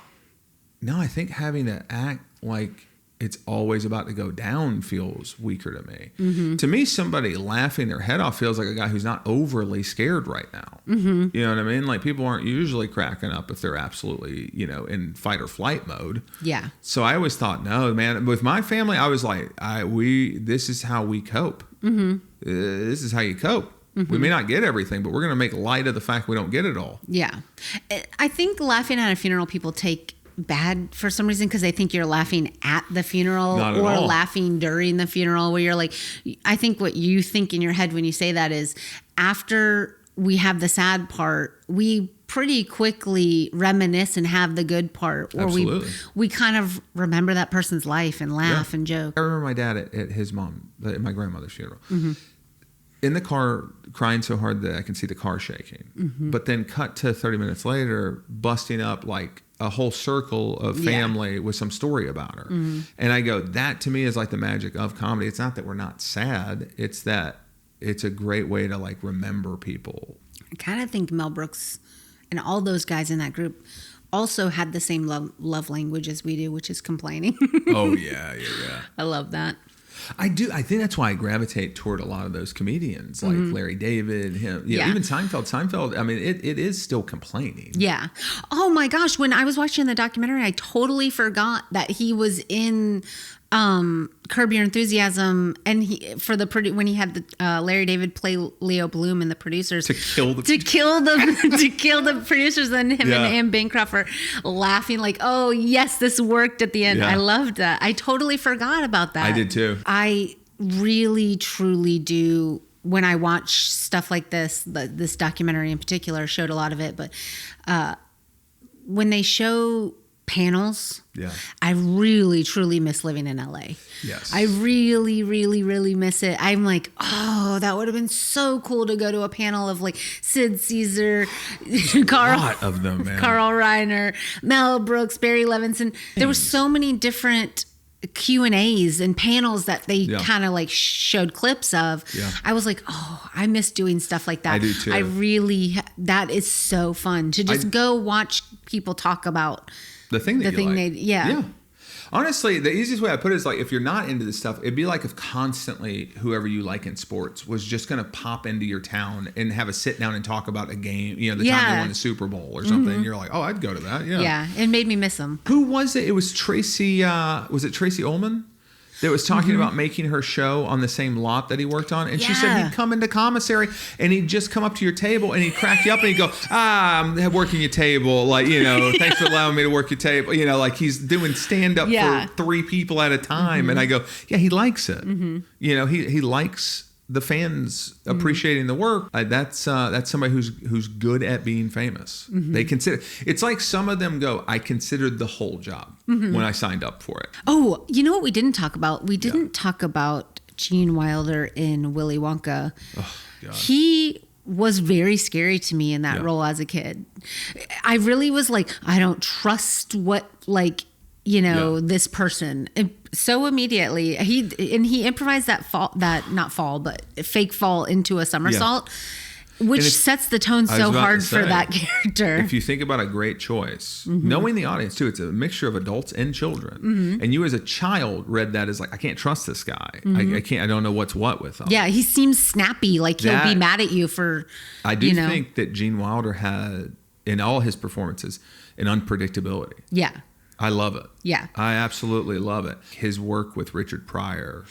no, I think having to act like it's always about to go down feels weaker to me. To me, somebody laughing their head off feels like a guy who's not overly scared right now. You know what I mean? Like people aren't usually cracking up if they're absolutely, you know, in fight or flight mode. Yeah. So I always thought, no, man, with my family, I was like, this is how we cope. This is how you cope. We may not get everything, but we're going to make light of the fact we don't get it all. Yeah. I think laughing at a funeral, people take bad for some reason because they think you're laughing at the funeral or laughing during the funeral, where you're like, I think what you think in your head when you say that is after we have the sad part, we pretty quickly reminisce and have the good part, or we kind of remember that person's life and laugh and joke. I remember my dad at his mom, at my grandmother's funeral, in the car crying so hard that I can see the car shaking, but then cut to 30 minutes later, busting up like a whole circle of family with some story about her. And I go, that to me is like the magic of comedy. It's not that we're not sad. It's that it's a great way to like remember people. I kind of think Mel Brooks and all those guys in that group also had the same love language as we do, which is complaining. Oh yeah. I love that. I do. I think that's why I gravitate toward a lot of those comedians, like Larry David, him, even Seinfeld. Seinfeld, I mean, it is still complaining. Yeah. Oh my gosh. When I was watching the documentary, I totally forgot that he was in Curb Your Enthusiasm, and when he had the Larry David play Leo Bloom and the producers to kill the producers, and him and Anne Bancroft are laughing like, oh yes, this worked at the end. I loved that. I totally forgot about that. I did too. I really truly do. When I watch stuff like this documentary in particular showed a lot of it, but when they show panels, I really truly miss living in LA. Yes. I really, really, really miss it. I'm like, oh, that would have been so cool to go to a panel of like Sid Caesar, Carl, a lot of them, man. Carl Reiner, Mel Brooks, Barry Levinson. There were so many different Q&As and panels that they kind of like showed clips of. I was like, oh, I miss doing stuff like that. I do too. That is so fun to just go watch people talk about the thing that Honestly, the easiest way I put it is like, if you're not into this stuff, it'd be like if constantly whoever you like in sports was just going to pop into your town and have a sit down and talk about a game, you know, the time they won the Super Bowl or something. You're like, oh, I'd go to that. Yeah. It made me miss them. Who was it? It was Tracy, was it Tracy Ullman? That was talking about making her show on the same lot that he worked on. And she said he'd come into commissary and he'd just come up to your table and he'd crack you up and he'd go, I'm working your table. Like, you know, thanks for allowing me to work your table. You know, like he's doing stand up for 3 people at a time. And I go, yeah, he likes it. You know, he likes the fans appreciating the work. That's somebody who's good at being famous. They consider, it's like some of them go, I considered the whole job when I signed up for it. Oh, you know what we didn't talk about? We didn't talk about Gene Wilder in Willy Wonka. Oh, God. He was very scary to me in that role as a kid. I really was like, I don't trust what, like, you know, this person. So immediately he improvised that fake fall into a somersault, which sets the tone so hard for that character. If you think about a great choice, knowing the audience too, it's a mixture of adults and children. And you as a child read that as like, I can't trust this guy. I don't know what's what with him. Yeah, he seems snappy, like he'll be mad at you for. I do think that Gene Wilder had in all his performances an unpredictability. Yeah. I love it. Yeah. I absolutely love it. His work with Richard Pryor.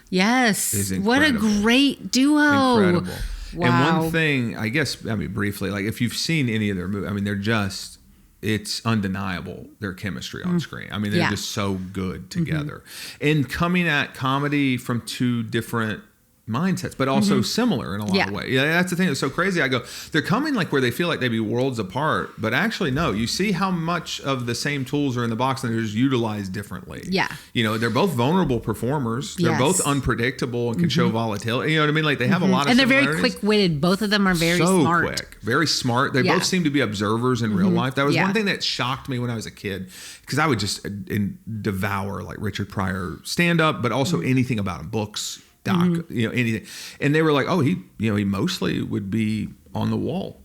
Yes. Is incredible. What a great duo. Incredible. Wow. And one thing, I guess, briefly, like if you've seen any of their movies, it's undeniable, their chemistry on screen. I mean, they're just so good together. And coming at comedy from 2 different mindsets, but also similar in a lot of ways. Yeah, that's the thing that's so crazy. I go, they're coming like where they feel like they'd be worlds apart, but actually no. You see how much of the same tools are in the box and they're just utilized differently. Yeah. You know, they're both vulnerable performers. They're both unpredictable and can show volatility. You know what I mean? Like they have a lot of and they're very quick-witted. Both of them are very smart. Quick, very smart. They both seem to be observers in real life. That was one thing that shocked me when I was a kid, because I would just devour like Richard Pryor stand-up, but also anything about him, books. doc, anything. And they were like, oh, he mostly would be on the wall,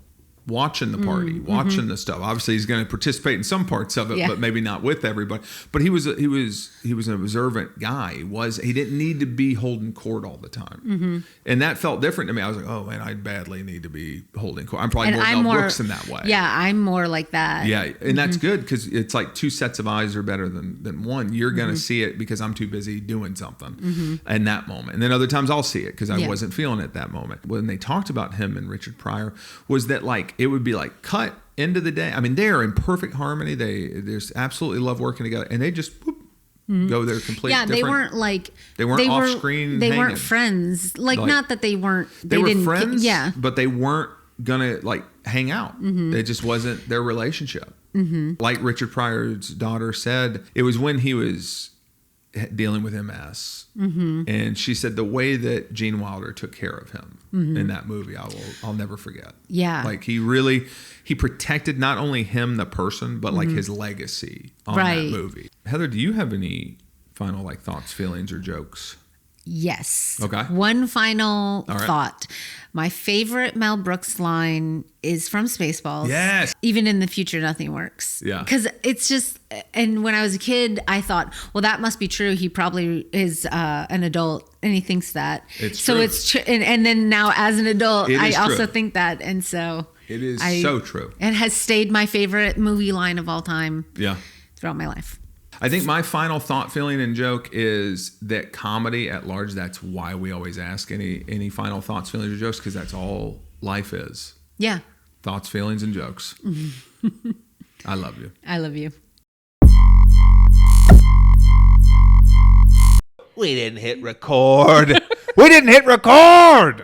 watching the party, watching the stuff. Obviously, he's going to participate in some parts of it, but maybe not with everybody. But he was an observant guy. He didn't need to be holding court all the time, and that felt different to me. I was like, oh man, I badly need to be holding court. I'm probably more Mel Brooks in that way. Yeah, I'm more like that. Yeah, and that's good because it's like two sets of eyes are better than one. You're going to see it because I'm too busy doing something in that moment, and then other times I'll see it because I wasn't feeling it at that moment. When they talked about him and Richard Pryor, was that like it would be like cut end of the day. I mean, they are in perfect harmony. They just absolutely love working together, and they just go their complete. Yeah, they weren't off screen. They weren't friends. Like not that they weren't. They were friends. Yeah, but they weren't gonna like hang out. It just wasn't their relationship. Like Richard Pryor's daughter said, it was when he was dealing with MS, and she said the way that Gene Wilder took care of him in that movie, I'll never forget. Yeah, like he protected not only him the person, but like his legacy on that movie. Heather, do you have any final like thoughts, feelings, or jokes? Yes. Okay. One final thought. My favorite Mel Brooks line is from Spaceballs. Yes. Even in the future, nothing works. Yeah. Because it's just, and when I was a kid, I thought, well, that must be true. He probably is an adult and he thinks that. It's so true. It's true. And then now as an adult, I also think that. And so. It is so true. It has stayed my favorite movie line of all time. Yeah. Throughout my life. I think my final thought, feeling, and joke is that comedy at large, that's why we always ask any final thoughts, feelings, or jokes, because that's all life is. Yeah. Thoughts, feelings, and jokes. I love you. I love you. We didn't hit record. We didn't hit record.